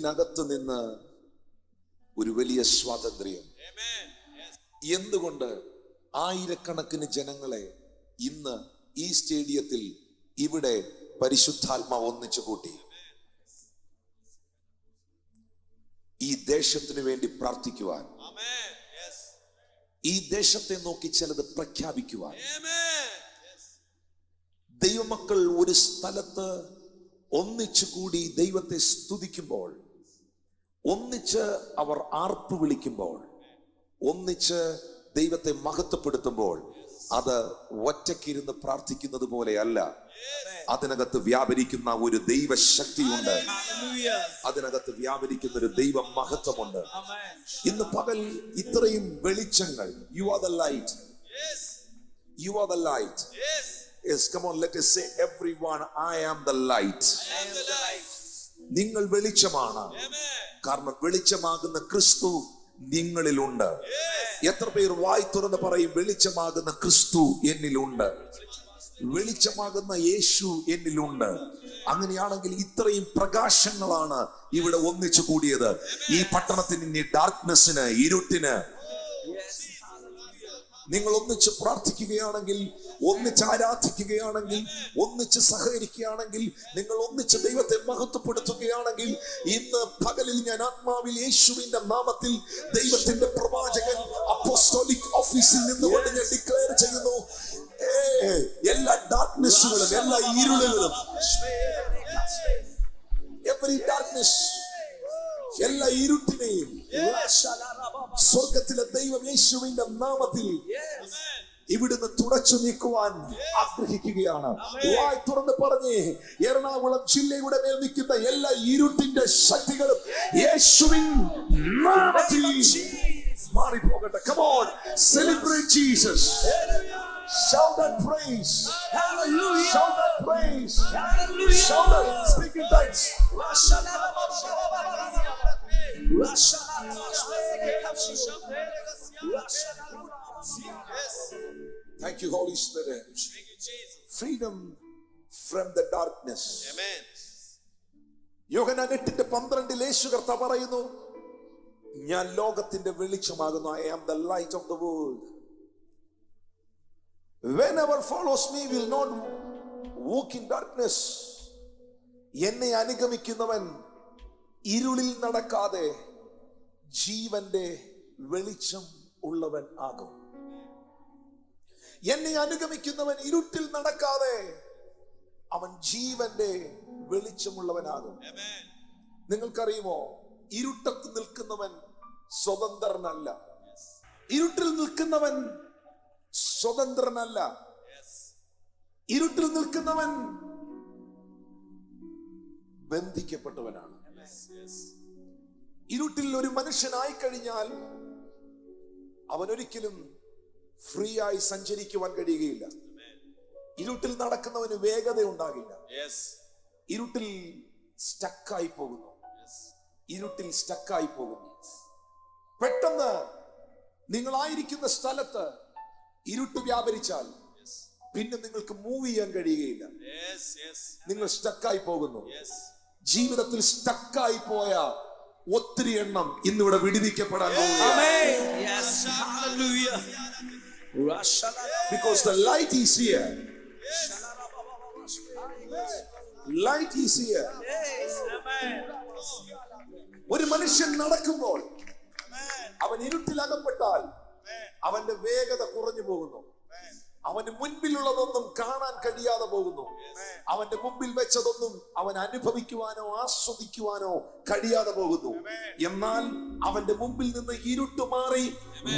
ഇരുട്ടിനകത്ത് നിന്ന് ഒരു വലിയ സ്വാതന്ത്ര്യം. എന്തുകൊണ്ട് ആയിരക്കണക്കിന് ജനങ്ങളെ ഇന്ന് ഈ സ്റ്റേഡിയത്തിൽ ഇവിടെ പരിശുദ്ധാത്മാവ് ഒന്നിച്ചു കൂട്ടി? ഈ ദേശത്തിന് വേണ്ടി പ്രാർത്ഥിക്കുവാൻ, ഈ ദേശത്തെ നോക്കി ചിലത് പ്രഖ്യാപിക്കുവാൻ. ദൈവമക്കൾ ഒരു സ്ഥലത്ത് ഒന്നിച്ചു കൂടി ദൈവത്തെ സ്തുതിക്കുമ്പോൾ, ഒന്നിച്ച് അവർ ആർപ്പ് വിളിക്കുമ്പോൾ, ഒന്നിച്ച് ദൈവത്തെ മഹത്വപ്പെടുത്തുമ്പോൾ, അത് ഒറ്റയ്ക്കിരുന്ന് പ്രാർത്ഥിക്കുന്നത് പോലെയല്ല. അതിനകത്ത് വ്യാപരിക്കുന്ന ഒരു ദൈവശക്തിയുണ്ട്, അതിനകത്ത് വ്യാപരിക്കുന്ന ഒരു ദൈവ മഹത്വമുണ്ട്. ഇന്ന് പകൽ ഇത്രയും വെളിച്ചങ്ങൾ. You are the light. You are the light. Yes, come on, let us say everyone, I am the light. നിങ്ങൾ വെളിച്ചമാണ്. കാരണം വെളിച്ചമാകുന്ന ക്രിസ്തു നിങ്ങളിലുണ്ട്. എത്ര പേർ വായി തുറന്ന് പറയും, വെളിച്ചമാകുന്ന ക്രിസ്തു എന്നിലുണ്ട്, വെളിച്ചമാകുന്ന യേശു എന്നിലുണ്ട്. അങ്ങനെയാണെങ്കിൽ ഇത്രയും പ്രകാശങ്ങളാണ് ഇവിടെ ഒന്നിച്ചു കൂടിയത്. ഈ പട്ടണത്തിന്, ഇനി ഡാർക്ക്നെസ്സിന്, ഇരുട്ടിന്, നിങ്ങൾ ഒന്നിച്ച് പ്രാർത്ഥിക്കുകയാണെങ്കിൽ, ഒന്നിച്ച് ആരാധിക്കുകയാണെങ്കിൽ, ഒന്നിച്ച് സഹകരിക്കുകയാണെങ്കിൽ, നിങ്ങൾ ഒന്നിച്ച് ദൈവത്തെ മഹത്വപ്പെടുത്തുകയാണെങ്കിൽ, ഇന്ന് പകലിൽ ഞാൻ ആത്മാവിൽ യേശുവിന്റെ നാമത്തിൽ ദൈവത്തിന്റെ പ്രവാചകൻ അപ്പോസ്തോലിക് ഓഫീസിൽ നിന്നുകൊണ്ട് ഞാൻ ഡിക്ലെയർ ചെയ്യുന്നു, എല്ലാ ഡാർക്ക്നെസ്സുകളും, എല്ലാ ഇരുളുകളും, എവരി ഡാർക്ക്നെസ്, എല്ലാ ഇരുട്ടിനെയും സ്വർഗത്തിലെ ദൈവം യേശുവിന്റെ നാമത്തിൽ ഇവിടുന്ന് തുടച്ചു നീക്കുവാൻ ആഗ്രഹിക്കുകയാണ്. വായ് തുറന്ന് പറഞ്ഞേ, എറണാകുളം ജില്ലയുടെ മേൽ നിൽക്കുന്ന എല്ലാ ഇരുട്ടിന്റെ ശക്തികളും യേശുവിൻ നാമത്തിൽ മാറിപ്പോകട്ടെ. Come on, celebrate Jesus. Shout and praise. Hallelujah. Shout and praise. Hallelujah. Shout and speak in tongues. Thank you, Holy Spirit. Thank you, Jesus. Freedom from the darkness. Amen. യോഹന്നാൻ 8:12 യേശു കർത്താവ് പറയുന്നു, ഞാൻ ലോകത്തിന്റെ വെളിച്ചമാകുന്നു. I am the light of the world. Whoever follows me will not walk in darkness. എന്നെ അനുഗമിക്കുന്നവൻ ഇരുളിൽ നടക്കാതെ ജീവന്റെ വെളിച്ചം ഉള്ളവൻ ആകും. എന്നെ അനുഗമിക്കുന്നവൻ ഇരുട്ടിൽ നടക്കാതെ അവൻ ജീവന്റെ വെളിച്ചമുള്ളവനാകും. നിങ്ങൾക്കറിയുമോ, ഇരുട്ടത്ത് നിൽക്കുന്നവൻ സ്വതന്ത്രനല്ല. ഇരുട്ടിൽ നിൽക്കുന്നവൻ സ്വതന്ത്രനല്ല. ഇരുട്ടിൽ നിൽക്കുന്നവൻ ബന്ധിക്കപ്പെട്ടവനാണ്. ഇരുട്ടിൽ ഒരു മനുഷ്യനായി കഴിഞ്ഞാൽ അവൻ ഒരിക്കലും ഫ്രീ ആയി സഞ്ചരിക്കുവാൻ കഴിയുകയില്ല. ഇരുട്ടിൽ നടക്കുന്നവന് വേഗത ഉണ്ടാകില്ല. ഇരുട്ടിൽ സ്റ്റക്കായി പോകുന്നു. ഇരുട്ടിൽ സ്റ്റക്കായി പോകുന്നു. പെട്ടെന്ന് നിങ്ങളായിരിക്കുന്ന സ്ഥലത്ത് ഇരുട്ട് വ്യാപരിച്ചാൽ പിന്നെ നിങ്ങൾക്ക് മൂവ് ചെയ്യാൻ കഴിയുകയില്ല. നിങ്ങൾ സ്റ്റക്കായി പോകുന്നു. ജീവിതത്തിൽ സ്റ്റക്കായി പോയ ഒത്തിരി എണ്ണം ഇന്നിവിടെ വിടുവിക്കപ്പെടാൻ പോകുന്നു. Because the light is here. Light is here. ഒരു മനുഷ്യൻ നടക്കുമ്പോൾ അവൻ ഇരുട്ടിലകപ്പെട്ടാൽ അവന്റെ വേഗത കുറഞ്ഞു പോകുന്നു. അവന് മുൻപിലുള്ളതൊന്നും കാണാൻ കഴിയാതെ പോകുന്നു. അവന്റെ മുമ്പിൽ വെച്ചതൊന്നും അവൻ അനുഭവിക്കുവാനോ ആസ്വദിക്കുവാനോ കഴിയാതെ പോകുന്നു. എന്നാൽ അവന്റെ മുമ്പിൽ നിന്ന് ഇരുട്ട് മാറി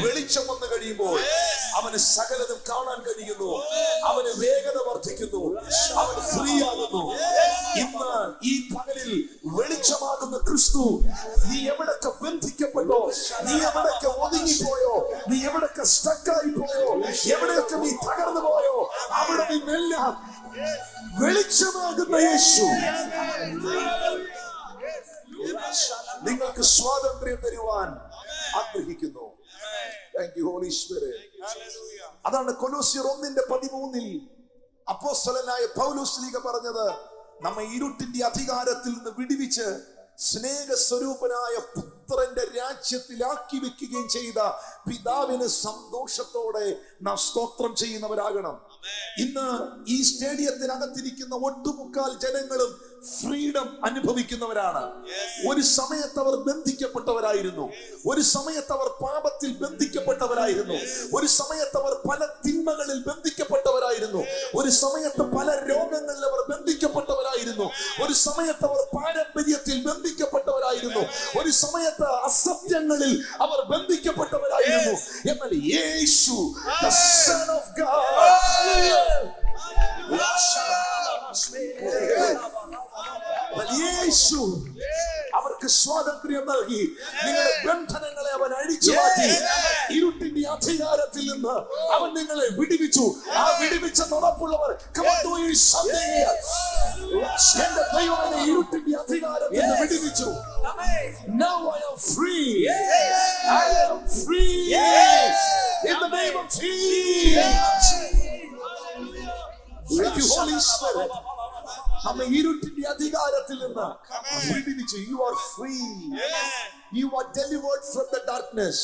വെളിച്ചം വന്നു കഴിയുമ്പോൾ അവന് സകലതും കാണാൻ കഴിയുന്നു. അവന് വേഗത വർദ്ധിക്കുന്നു. അവൻ ഫ്രീ ആകുന്നു. ഇന്ന് ഈ പകലിൽ വെളിച്ചമാകുന്ന ക്രിസ്തു, നീ എവിടൊക്കെ ബന്ധിക്കപ്പെട്ടോ, നീ എവിടൊക്കെ ഒതുങ്ങിപ്പോയോ, നീ എവിടൊക്കെ സ്റ്റക്കായി പോയോ, എവിടെയൊക്കെ നീ തകർന്നു പോയോ, അവിടെ നിന്നെല്ലാം വെളിച്ചമാകുന്ന യേശു നിങ്ങൾക്ക് സ്വാതന്ത്ര്യം തരുവാൻ ആഗ്രഹിക്കുന്നു. Thank you, Holy Spirit. അതാണ് കൊലോസ്യർ 1:13 അപ്പോസ്തലനായ പൗലോസ് പറഞ്ഞത്, നമ്മെ ഇരുട്ടിന്റെ അധികാരത്തിൽ നിന്ന് വിടുവിച്ച് സ്നേഹസ്വരൂപനായ പുത്രന്റെ രാജ്യത്തിലാക്കി വെക്കുകയും ചെയ്ത പിതാവിന് സന്തോഷത്തോടെ നാം സ്തോത്രം ചെയ്യുന്നവരാകണം. ഇന്ന് ഈ സ്റ്റേഡിയത്തിനകത്തിരിക്കുന്ന ഒട്ടുമുക്കാൽ ജനങ്ങളും ഫ്രീഡം അനുഭവിക്കുന്നവരാണ്. ഒരു സമയത്ത് അവർ ബന്ധിക്കപ്പെട്ടവരായിരുന്നു, ഒരു സമയത്ത് അവർ പാപത്തിൽ ബന്ധിക്കപ്പെട്ടവരായിരുന്നു, ഒരു സമയത്ത് അവർ പല തിന്മകളിൽ ബന്ധിക്കപ്പെട്ടവരായിരുന്നു, ഒരു സമയത്ത് പല രോഗങ്ങളിൽ അവർ ബന്ധിക്കപ്പെട്ടവരായിരുന്നു, ഒരു സമയത്ത് അവർ പാരമ്പര്യത്തിൽ ബന്ധിക്കപ്പെട്ടവരായിരുന്നു, ഒരു സമയത്ത് അസത്യങ്ങളിൽ അവർ ബന്ധിക്കപ്പെട്ടവരായിരുന്നു. എന്നാൽ യേശു the Son of God, യേശു അവർക്ക് സ്വാതന്ത്ര്യം നൽകി. നിങ്ങളുടെ ബന്ധനങ്ങളെ അവൻ അഴിച്ചു മാറ്റി. ഇരുട്ടിന്റെ അധികാരത്തിൽ നിന്ന് അവൻ നിങ്ങളെ വിടുവിച്ചു. ആ വിടുവിച്ച ഉറപ്പുള്ളവർ എന്റെ ദൈവം എന്നെ ഇരുട്ടിന്റെ അധികാരത്തിൽ നിന്ന് വിടുവിച്ചു. Now I am free. I am free. In the name of Jesus. Thank you, Holy Spirit. നമ്മെ ഇരുട്ടിന്റെ അധികാരത്തിൽ നിന്ന് വിടുവിച്ചു. You are free. You are delivered from the darkness.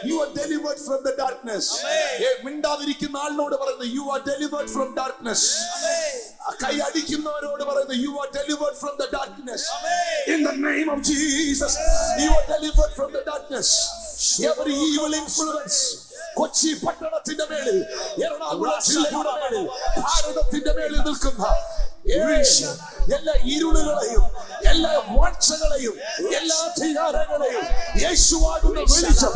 You are delivered from the darkness. മിണ്ടാതിരിക്കുന്ന ആളിനോട് പറയുന്നു, you are delivered from darkness. കൈ അടിക്കുന്നവരോട് പറയുന്നു, you are delivered from the darkness. In the name of Jesus, you are delivered from the darkness. Every evil influence, Kochi പട്ടണത്തിന്റെ മേളിൽ, എറണാകുളം ജില്ലയുടെ മേളിൽ, ഭാരതത്തിന്റെ മേളിൽ നിൽക്കുന്ന എല്ലാ ഇരുളുകളെയും, എല്ലാ വാഴ്ചകളെയും, എല്ലാ അധികാരങ്ങളെയും യേശുവാകുന്ന വെളിച്ചം,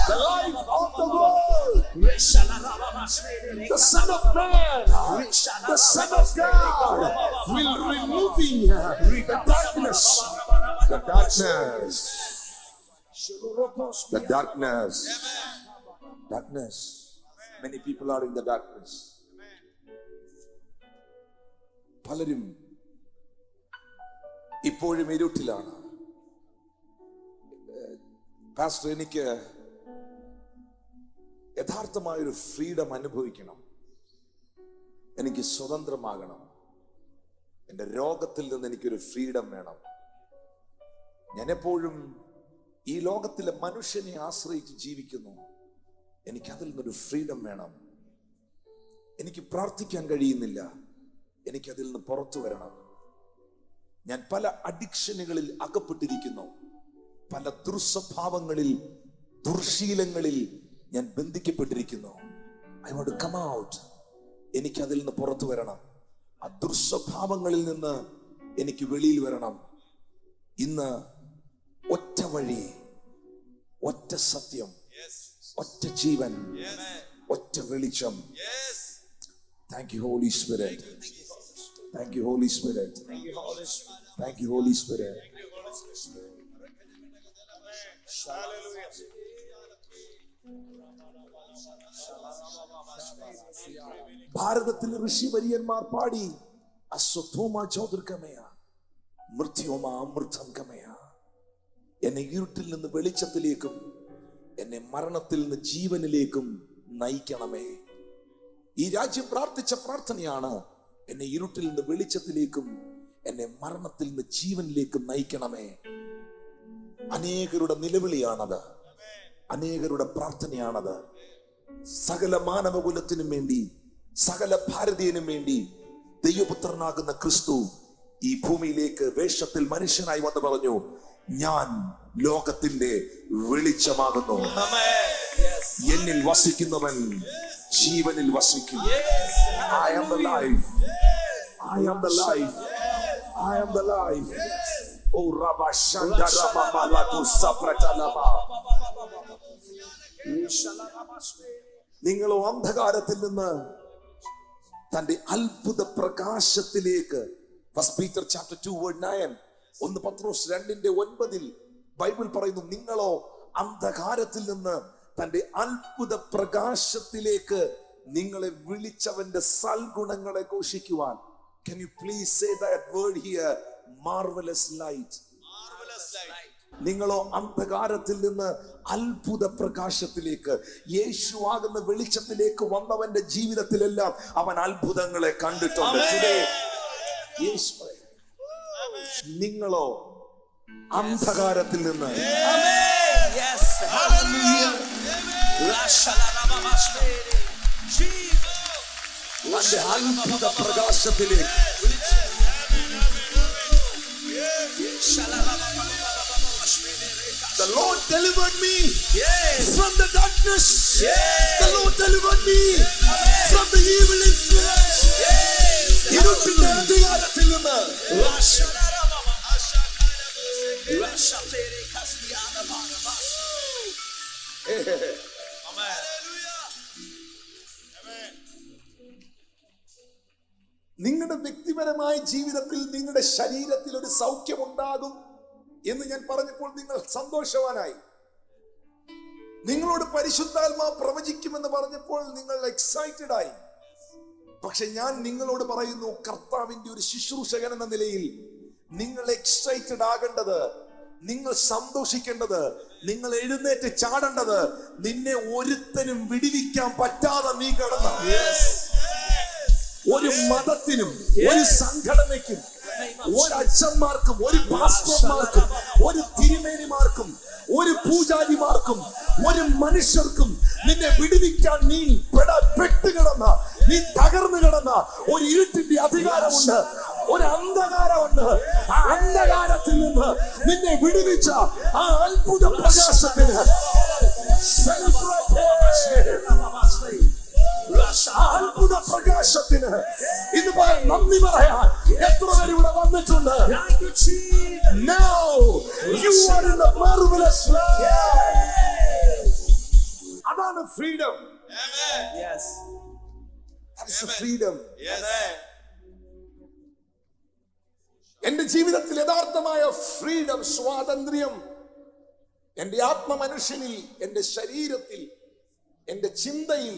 the light of the world, the Son of Man, the Son of God will removing the darkness, the darkness, the darkness, darkness. Many people are in the darkness. പലരും ഇപ്പോഴും ഇരുട്ടിലാണ്. പാസ്റ്റർ, എനിക്ക് യഥാർത്ഥമായൊരു ഫ്രീഡം അനുഭവിക്കണം, എനിക്ക് സ്വതന്ത്രമാകണം, എൻ്റെ രോഗത്തിൽ നിന്ന് എനിക്കൊരു ഫ്രീഡം വേണം. ഞാൻ എപ്പോഴും ഈ ലോകത്തിലെ മനുഷ്യനെ ആശ്രയിച്ച് ജീവിക്കുന്നു, എനിക്കതിൽ നിന്നൊരു ഫ്രീഡം വേണം. എനിക്ക് പ്രാർത്ഥിക്കാൻ കഴിയുന്നില്ല, എനിക്കതിൽ നിന്ന് പുറത്തു വരണം. ഞാൻ പല അഡിക്ഷനുകളിൽ അകപ്പെട്ടിരിക്കുന്നു, പല ദുർസ്വഭാവങ്ങളിൽ, ദുർശീലങ്ങളിൽ ഞാൻ ബന്ധിക്കപ്പെട്ടിരിക്കുന്നു. I want to come out. എനിക്കതിൽ നിന്ന് പുറത്തു വരണം. ആ ദുർസ്വഭാവങ്ങളിൽ നിന്ന് എനിക്ക് വെളിയിൽ വരണം. ഇന്ന് ഒറ്റ വഴി, ഒറ്റ സത്യം, ഒറ്റ ജീവൻ, ഒറ്റ വെളിച്ചം. Thank you, Holy Spirit. Thank you, Holy Spirit. Thank you, Holy Spirit. ഭാരതത്തിലെ ഋഷിവര്യന്മാർ പാടി, അശ്വത്ഥോമ ജ്യോതിർഗമയ മൃത്യോമ അമൃതം ഗമയ. എന്നെ ഇരുട്ടിൽ നിന്ന് വെളിച്ചത്തിലേക്കും എന്നെ മരണത്തിൽ നിന്ന് ജീവനിലേക്കും നയിക്കണമേ. ഈ രാജ്യം പ്രാർത്ഥിച്ച പ്രാർത്ഥനയാണ്, എന്നെ ഇരുട്ടിൽ നിന്ന് വെളിച്ചത്തിലേക്കും എന്നെ മരണത്തിൽ നിന്ന് ജീവനിലേക്കും നയിക്കണമേ. അനേകരുടെ നിലവിളിയാണത്, അനേകരുടെ പ്രാർത്ഥനയാണത്. സകല മാനവകുലത്തിനും വേണ്ടി, സകല ഭാരതീയനും വേണ്ടി ദൈവപുത്രനാകുന്ന ക്രിസ്തു ഈ ഭൂമിയിലേക്ക് വേഷത്തിൽ മനുഷ്യനായി വന്ന് പറഞ്ഞു, ഞാൻ ലോകത്തിന്റെ വെളിച്ചമാകുന്നു. എന്നിൽ വസിക്കുന്നവൻ ജീവനിൽ വസിക്കും. I am the life. I am the life. I am the life. Oh Rabba Shanda Rabba Malatu Sapratalaba. നിങ്ങളോ അന്ധകാരത്തിൽ നിന്ന് തന്റെ അത്ഭുത പ്രകാശത്തിലേക്ക്. First Peter chapter 2:9. 1 പത്രോസ് 2:9 ബൈബിൾ പറയുന്നു, നിങ്ങളോ അന്ധകാരത്തിൽ നിന്ന് തന്റെ അത്ഭുത പ്രകാശത്തിലേക്ക് നിങ്ങളെ വിളിച്ചവന്റെ സൽഗുണങ്ങളെ ഘോഷിക്കുവാൻ. Can you please say that word here? Marvelous light. നിങ്ങളോ അന്ധകാരത്തിൽ നിന്ന് അത്ഭുത പ്രകാശത്തിലേക്ക്, യേശുവാകുന്ന വെളിച്ചത്തിലേക്ക് വന്നവന്റെ ജീവിതത്തിലെല്ലാം അവൻ അത്ഭുതങ്ങളെ കണ്ടിട്ടുണ്ട്. നിങ്ങളോ അന്ധകാരത്തിൽ നിന്ന് തന്റെ അത്ഭുത പ്രകാശത്തിലേക്ക്. The Lord delivered me from the darkness. The Lord delivered me from the evil influence. ഇരുട്ടിന്റെ അധികാരത്തിൽ നിന്ന്. നിങ്ങളുടെ വ്യക്തിപരമായ ജീവിതത്തിൽ നിങ്ങളുടെ ശരീരത്തിൽ ഒരു സൗഖ്യമുണ്ടാകും എന്ന് ഞാൻ പറഞ്ഞപ്പോൾ നിങ്ങൾ സന്തോഷവാനായി. നിങ്ങളോട് പരിശുദ്ധാത്മാവ് പ്രവചിക്കുമെന്ന് പറഞ്ഞപ്പോൾ നിങ്ങൾ എക്സൈറ്റഡ് ആയി. പക്ഷെ ഞാൻ നിങ്ങളോട് പറയുന്നു, കർത്താവിന്റെ ഒരു ശുശ്രൂഷകൻ എന്ന നിലയിൽ നിങ്ങൾ എക്സൈറ്റഡ് ആകേണ്ടത്, നിങ്ങൾ സന്തോഷിക്കേണ്ടത്, നിങ്ങൾ എഴുന്നേറ്റ് ചാടേണ്ടത്, നിന്നെ ഒരുത്തനും വിടിവിക്കാൻ പറ്റാതെ നീ കിടന്ന ഒരു മതത്തിനും ഒരു സംഘടനയ്ക്കും ഒരു അച്ഛന്മാർക്കും ഒരു പാസ്റ്റർമാർക്കും ഒരു തിരുമേനിമാർക്കും ഒരു പൂജാരിമാർക്കും ഒരു മനുഷ്യർക്കും നിന്നെ വിടുവിക്കാൻ നീ പെട്ടുകിടന്ന, നീ തകർന്നു കിടന്ന ഒരു ഇരുട്ടിന്റെ അധികാരമുണ്ട്, ഒരു അന്ധകാരമുണ്ട്. ആ അന്ധകാരത്തിൽ നിന്ന് നിന്നെ വിടുവിച്ച ആ അത്ഭുത പ്രകാശത്തിന് അത്ഭുത പ്രകാശത്തിന് ഇന്ന് നന്ദി പറയാൻ എത്ര പേര് ഇവിടെ വന്നിട്ടുണ്ട്. Now you are in the marvelous light. അതാണ് freedom. Yes. That is the freedom. എന്റെ ജീവിതത്തിൽ യഥാർത്ഥമായ ഫ്രീഡം, സ്വാതന്ത്ര്യം എന്റെ ആത്മമനുഷ്യനിൽ, എന്റെ ശരീരത്തിൽ, എന്റെ ചിന്തയിൽ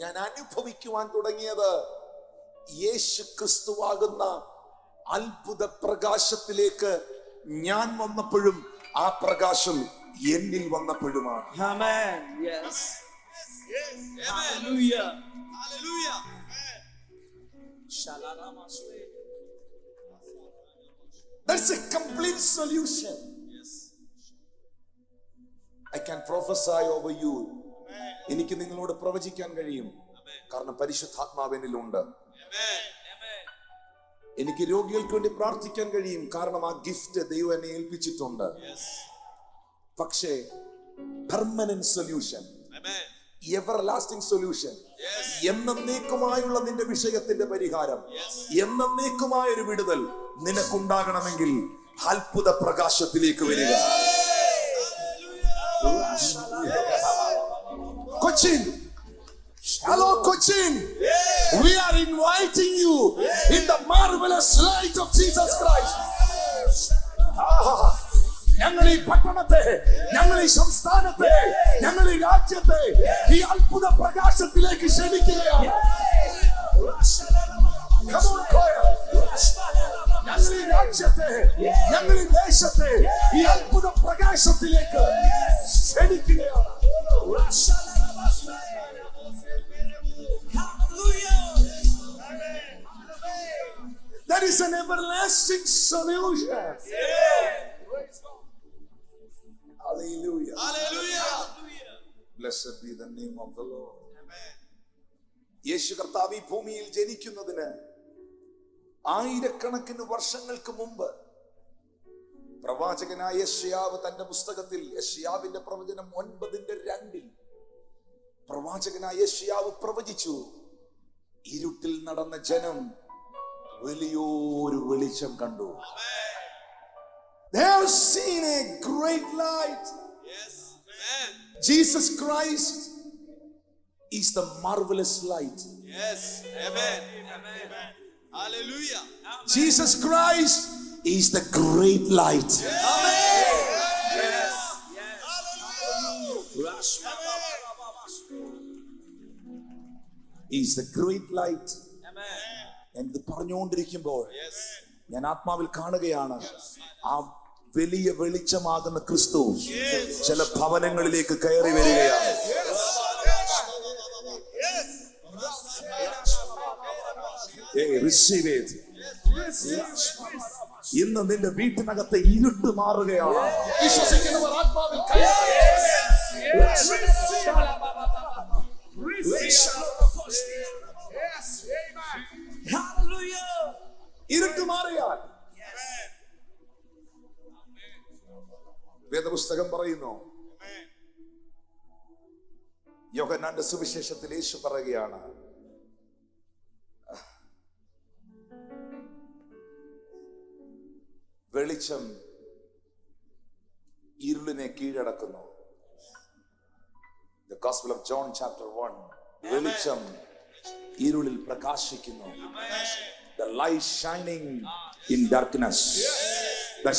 ഞാൻ അനുഭവിക്കുവാൻ തുടങ്ങിയത് യേശു ക്രിസ്തുവാകുന്ന അത്ഭുത പ്രകാശത്തിലേക്ക് ഞാൻ വന്നപ്പോഴും ആ പ്രകാശം എന്നിൽ വന്നപ്പോഴുമാണ്. Amen. Yes. Hallelujah. Hallelujah. That's a complete solution. Yes. I can prophesy over you. എനിക്ക് നിങ്ങളോട് പ്രവചിക്കാൻ കഴിയും, കാരണം പരിശുദ്ധാത്മാവ് എന്നിലുണ്ട്. എനിക്ക് രോഗികൾക്ക് വേണ്ടി പ്രാർത്ഥിക്കാൻ കഴിയും, കാരണം ആ ഗിഫ്റ്റ് ദൈവം എന്നെ ഏൽപ്പിച്ചിട്ടുണ്ട്. പക്ഷേ പെർമനന്റ് സൊല്യൂഷൻ, എവർലാസ്റ്റിംഗ് സൊല്യൂഷൻ, എന്നേക്കുമായുള്ള നിന്റെ വിഷയത്തിന്റെ പരിഹാരം, എന്നേക്കുമായ ഒരു വിടുതൽ നിനക്കുണ്ടാകണമെങ്കിൽ അത്ഭുത പ്രകാശത്തിലേക്ക് വരിക. Cochin, hello Cochin, we are inviting you in the marvelous light of Jesus Christ. ഞങ്ങൾ ഈ പട്ടണത്തെ, ഞങ്ങൾ ഈ സംസ്ഥാനത്തെ, ഞങ്ങൾ ഈ രാജ്യത്തെ ഈ അത്ഭുത പ്രകാശത്തിലേക്ക് ക്ഷണിക്കുകയാണ്. ഞങ്ങൾ ഈ രാജ്യത്തെ, ഞങ്ങൾ ഈ ദേശത്തെ ഈ അത്ഭുത പ്രകാശത്തിലേക്ക് ക്ഷണിക്കുകയാണ്. That is an everlasting solution. Hallelujah. Hallelujah. Blessed be the name of the Lord. യേശു കർത്താവ് ഈ ഭൂമിയിൽ ജനിക്കുന്നതിന് ആയിരക്കണക്കിന് വർഷങ്ങൾക്ക് മുമ്പ് പ്രവാചകനായ യെശയ്യാവ് തന്റെ പുസ്തകത്തിൽ, യെശയ്യാവിന്റെ പ്രവചനം 9:2 പ്രവാചകനായ യെശയ്യാവ് പ്രവചിച്ചു, ഇരുട്ടിൽ നടന്ന ജനം വലിയൊരു വെളിച്ചം കണ്ടു. They have seen a great light. Yes. Amen. Jesus Christ is the marvelous light. Yes. Amen. Amen. Hallelujah. Jesus Christ is the great light. Amen. Yes. Yes. Hallelujah. He is the great light. Amen. എന്ന് പറഞ്ഞുകൊണ്ടിരിക്കുമ്പോൾ Yes. ഞാൻ ആത്മാവിൽ കാണുകയാണ്, ആ വലിയ വെളിച്ചമാകുന്ന ക്രിസ്തു ചില ഭവനങ്ങളിലേക്ക് കയറി വരികയാണ്. Hey, receive it. ഇന്ന് നിന്റെ വീട്ടിനകത്തെ ഇരുട്ട് മാറുകയാണ്. വിശ്വസിക്കുന്നവർ ആത്മാവിൽ കൈയടി. ഇരുട്ട് മാറിയാൽ വേദപുസ്തകം പറയുന്നു, യോഹന്നാന്റെ സുവിശേഷത്തിൽ യേശു പറയുകയാണ്, വെളിച്ചം ഇരുളിനെ കീഴടക്കുന്നു. The Gospel of John chapter 1. വെളിച്ചം ഇരുളിൽ പ്രകാശിക്കുന്നു. The light shining in darkness. The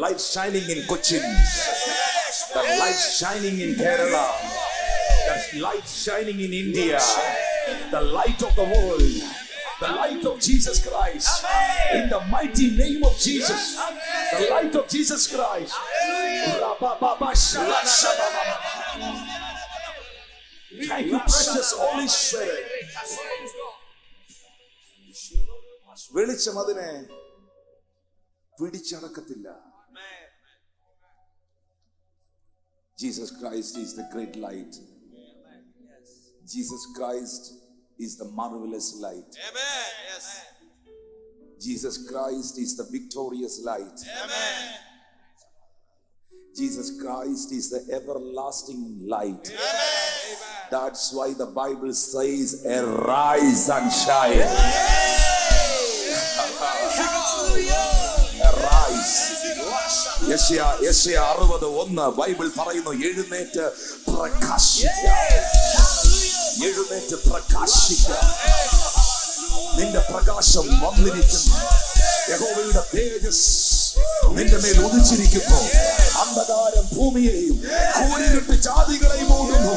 light shining in Cochin. The light shining in Kerala. The light shining in India. The light of the world. The light of Jesus Christ. In the mighty name of Jesus. The light of Jesus Christ. Thank you, precious Holy Spirit. വെളിച്ചം അതിനെ പിടിച്ചടക്കത്തില്ല. Jesus Christ is the great light. Jesus Christ is the marvelous light. Amen. Yes. Jesus Christ is the victorious light. Amen. Jesus Christ is the everlasting light. Amen. That's why the Bible says, arise and shine. Arise. യെശയ്യാ 60:1 Bible പറയുന്നു, എഴുന്നേറ്റ് പ്രകാശിക്കുക. എഴുന്നേറ്റ് പ്രകാശിക്കുക. നിന്റെ പ്രകാശം വന്നിരിക്കുന്നു. യഹോവയുടെ തേജസ് നിന്റെ മേൽ ഉദിച്ചിരിക്കുന്നു. അന്ധകാരം ഭൂമിയെയും കൂരിരുട്ട് ജാതികളെയും മൂടുന്നു.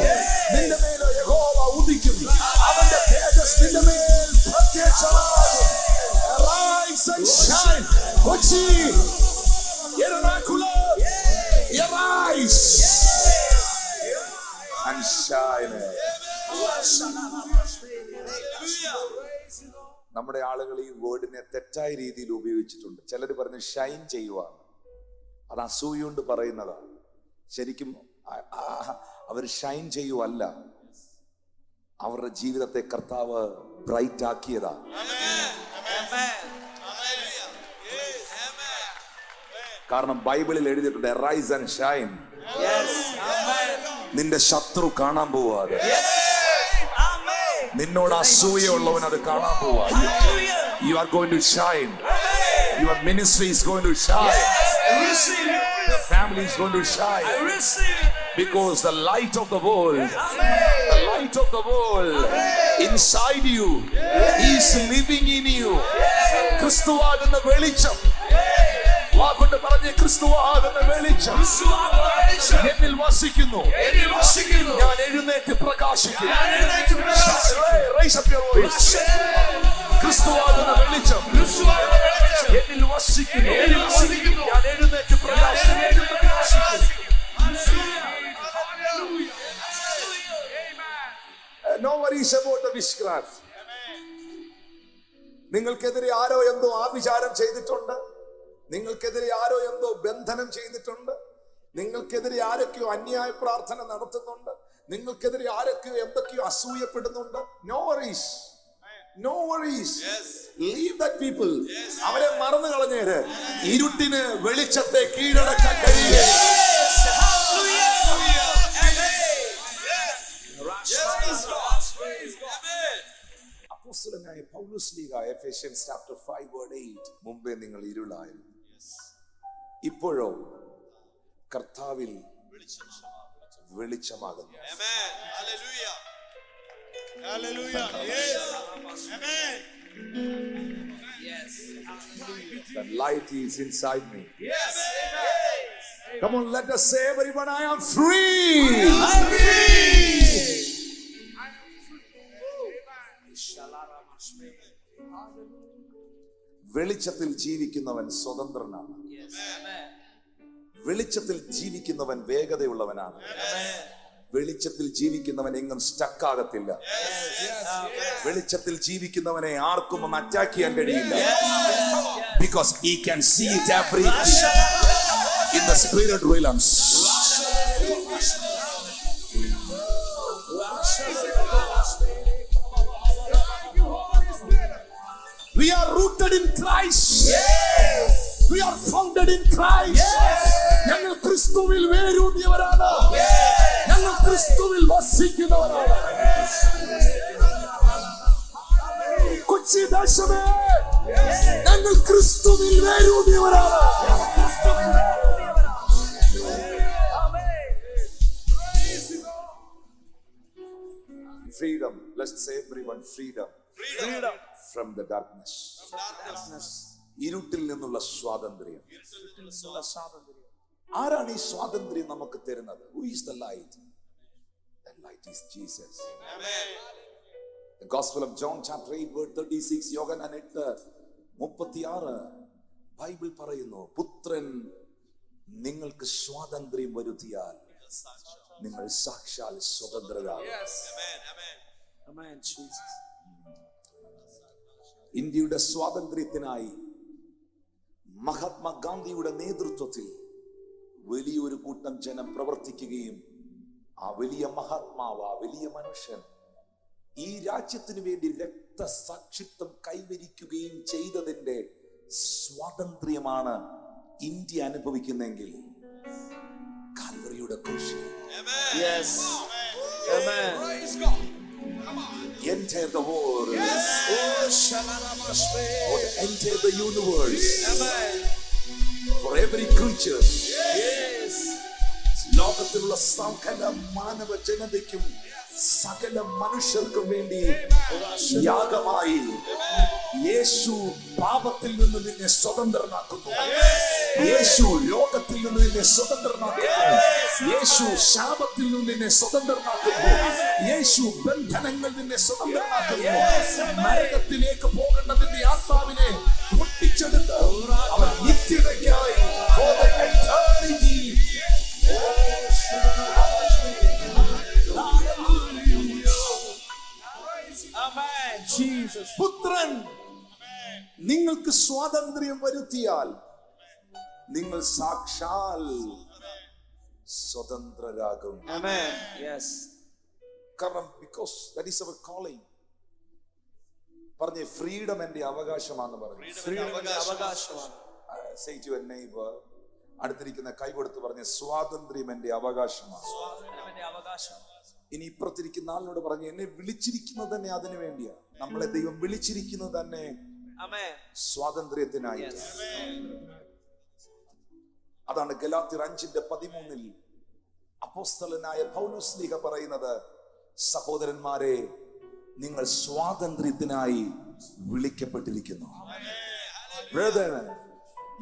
നിന്റെ മേൽ യഹോവ ഉദിക്കുന്നു. അവന്റെ തേജസ് നിന്റെ മേൽ പ്രത്യക്ഷമാകും. Arise and shine. Kochi, Ernakulam, arise and shine. നമ്മുടെ ആളുകൾ ഈ വേർഡിനെ തെറ്റായ രീതിയിൽ ഉപയോഗിച്ചിട്ടുണ്ട്. ചിലർ പറഞ്ഞ് ഷൈൻ ചെയ്യുക, അത് അസൂയുണ്ട് പറയുന്നതാണ്. ശരിക്കും അവർ ഷൈൻ ചെയ്യുവല്ല, അവരുടെ ജീവിതത്തെ കർത്താവ് ബ്രൈറ്റ് ആക്കിയതാണ്. കാരണം ബൈബിളിൽ എഴുതിയിട്ടുണ്ട്, റൈസ് ആൻഡ് ഷൈൻ. നിന്റെ ശത്രു കാണാൻ പോവാതെ, നിന്നോട് അസൂയുള്ളവൻ അത് കാണാൻ പോവാതെ. You are going to shine. Your ministry is going to shine. Your family is going to shine. Because the light of the world, the light of the world inside you is living in you. ക്രിസ്തുവാകുന്ന വെളിച്ചം, വാക്കുകൊണ്ട് പറഞ്ഞ് ക്രിസ്തുവാകുന്ന വെളിച്ചം എന്നിൽ വസിക്കുന്നു. ഞാൻ എഴുന്നേറ്റ് പ്രകാശിക്കും. Raise up your voice. ക്രിസ്തുവാകുന്ന വെളിച്ചം എന്നിൽ വസിക്കുന്നു. ഞാൻ എഴുന്നേറ്റ് പ്രകാശിക്കും. No worries about the witchcraft. നിങ്ങൾക്കെതിരെ ആരോ എന്തോ ആഭിചാരം ചെയ്തിട്ടുണ്ട്. നിങ്ങൾക്കെതിരെ ആരോ എന്തോ ബന്ധനം ചെയ്തിട്ടുണ്ട്. നിങ്ങൾക്കെതിരെ ആരൊക്കെയോ അന്യായ പ്രാർത്ഥന നടത്തുന്നുണ്ട്. നിങ്ങൾക്കെതിരെ ആരൊക്കെയോ എന്തൊക്കെയോ അസൂയപ്പെടുന്നുണ്ട്. No worries. No worries. Leave that people. അവരെ മറന്നു കളഞ്ഞേര്. ഇരുട്ടിന് വെളിച്ചത്തെ കീഴടക്കാൻ കഴിയില്ല. അപ്പോസ്തലനായ പൗലോസ് ലീഗ എഫേഷ്യൻസ് ചാപ്റ്റർ 5:8 മുമ്പേ നിങ്ങൾ ഇരുളായിരുന്നു, ഇപ്പോഴോ കർത്താവിൽ വെളിച്ചമാകുന്നു. Amen. Hallelujah. Hallelujah. Yes. Amen. Yes. The light is inside me. Yes. Come on, let us say everyone, I am free. I am free. വെളിച്ചത്തിൽ ജീവിക്കുന്നവൻ സ്വതന്ത്രനാണ്. വെളിച്ചത്തിൽ ജീവിക്കുന്നവൻ വേഗതയുള്ളവനാണ്. വെളിച്ചത്തിൽ ജീവിക്കുന്നവൻ എങ്ങും സ്റ്റക്ക് ആകത്തില്ല. വെളിച്ചത്തിൽ ജീവിക്കുന്നവനെ ആർക്കും ഒന്ന് അറ്റാക്ക് ചെയ്യാൻ കഴിയില്ല. Because he can see it everything in the spirit realms. We are rooted in Christ. We are founded in Christ. ഞങ്ങൾ ക്രിസ്തുവിൽ വേരൂന്നിയവരാണ്. ഞങ്ങൾ ക്രിസ്തുവിൽ വസിക്കുന്നവരാണ്. കൊച്ചി ദേശമേ, ഞങ്ങൾ ക്രിസ്തുവിൽ വേരൂന്നിയവരാണ്. Freedom. Let's say everyone freedom. Freedom. From the darkness. ഇരുട്ടിൽ നിന്നുള്ള സ്വാതന്ത്ര്യം. ആരാണ് ഈ സ്വാതന്ത്ര്യം നമുക്ക് തരുന്നത്? Who is the light? The light is Jesus. Amen. The Gospel of John chapter 8 verse 36, Yohannan 8:36 Bible പറയുന്നു, പുത്രൻ നിങ്ങൾക്ക് സ്വാതന്ത്ര്യം വരുത്തിയാൽ നിങ്ങൾ സാക്ഷാൽ സ്വതന്ത്രരാകും. Amen. Jesus. ഇന്ത്യയുടെ സ്വാതന്ത്ര്യത്തിനായി മഹാത്മാഗാന്ധിയുടെ നേതൃത്വത്തിൽ വലിയൊരു കൂട്ടം ജനം പ്രവർത്തിക്കുകയും ആ വലിയ മഹാത്മാവ്, ആ വലിയ മനുഷ്യൻ ഈ രാജ്യത്തിന് വേണ്ടി രക്തസാക്ഷിത്വം കൈവരിക്കുകയും ചെയ്തതിന്റെ സ്വാതന്ത്ര്യമാണ് ഇന്ത്യ അനുഭവിക്കുന്നെങ്കിൽ കാൽവറിയുടെ ക്രൂശിൽ Yes. Amen. Praise God. enter the world. Yes. Enter the universe. Amen. For every creature. Yes. ലോകത്തിലുള്ള സകല മാനവ ജനതയ്ക്കും സകല മനുഷ്യർക്കും വേണ്ടി യാഗമായി യേശു പാപത്തിൽ നിന്ന് നിന്നെ സ്വതന്ത്രനാക്കുന്നു. യേശു രോഗത്തിൽ നിന്ന് നിന്നെ സ്വതന്ത്രനാക്കുന്നു. യേശു ശാപത്തിൽ നിന്ന് നിന്നെ സ്വതന്ത്രനാക്കുന്നു. യേശു ബന്ധനങ്ങളിൽ നിന്നെ സ്വതന്ത്രനാക്കുന്നു. നരകത്തിലേക്ക് പോകേണ്ട നിന്റെ ആത്മാവിനെ പൊട്ടിച്ചെടുത്ത് അവൻ നിത്യതയ്ക്കായി for the eternity. Amen. Jesus. പുത്രൻ നിങ്ങൾക്ക് സ്വാതന്ത്ര്യം വരുത്തിയാൽ നിങ്ങൾ സാക്ഷാൽ സ്വതന്ത്രരാകും. Amen. Yes. കാരണം because that is our calling. പറഞ്ഞേ, ഫ്രീഡം എന്റെ അവകാശമാണെന്ന് പറഞ്ഞു. Freedom അവകാശമാണ്. Say to your neighbor, അടുത്തിരിക്കുന്ന കൈ കൊടുത്ത് പറഞ്ഞേ, സ്വാതന്ത്ര്യം എന്റെ അവകാശമാണ്. സ്വാതന്ത്ര്യത്തിന്റെ അവകാശം. ഇനി ഇപ്പുറത്തിരിക്കുന്ന ആളിനോട് പറഞ്ഞു, എന്നെ വിളിച്ചിരിക്കുന്നത് തന്നെ അതിനു വേണ്ടിയാ. നമ്മളെ ദൈവം വിളിച്ചിരിക്കുന്നത് തന്നെ Amen. സ്വാതന്ത്ര്യത്തിനായി. അതാണ് ഗലാത്യർ 5:13 അപ്പോസ്തലനായ പൗലോസ്ലീഹ പറയുന്നത്, സഹോദരന്മാരെ, നിങ്ങൾ സ്വാതന്ത്ര്യത്തിനായി വിളിക്കപ്പെട്ടിരിക്കുന്നു. Brethren,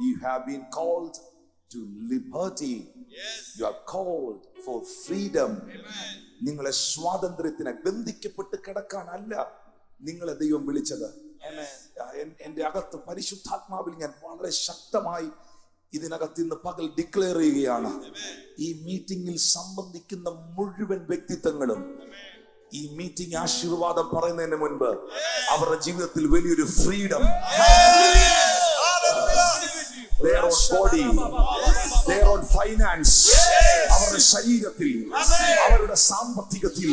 you have been called to liberty. You are called for freedom. നിങ്ങളെ സ്വാതന്ത്ര്യത്തിനായി, ബന്ധിക്കപ്പെട്ട് കിടക്കാനല്ല നിങ്ങളെ ദൈവം വിളിച്ചത്. എന്റെ അകത്ത് പരിശുദ്ധാത്മാവിൽ ഞാൻ വളരെ ശക്തമായി ഇതിനകത്ത് ഇന്ന് പകൽ ഡിക്ലെയർ ചെയ്യുകയാണ്, ഈ മീറ്റിംഗിൽ സംബന്ധിക്കുന്ന മുഴുവൻ വ്യക്തിത്വങ്ങളും ഈ മീറ്റിംഗ് ആശീർവാദം പറയുന്നതിന് മുൻപ് അവരുടെ ജീവിതത്തിൽ വലിയൊരു freedom, their own body, their own finance, അവരുടെ ശരീരത്തിൽ, അവരുടെ സാമ്പത്തികത്തിൽ,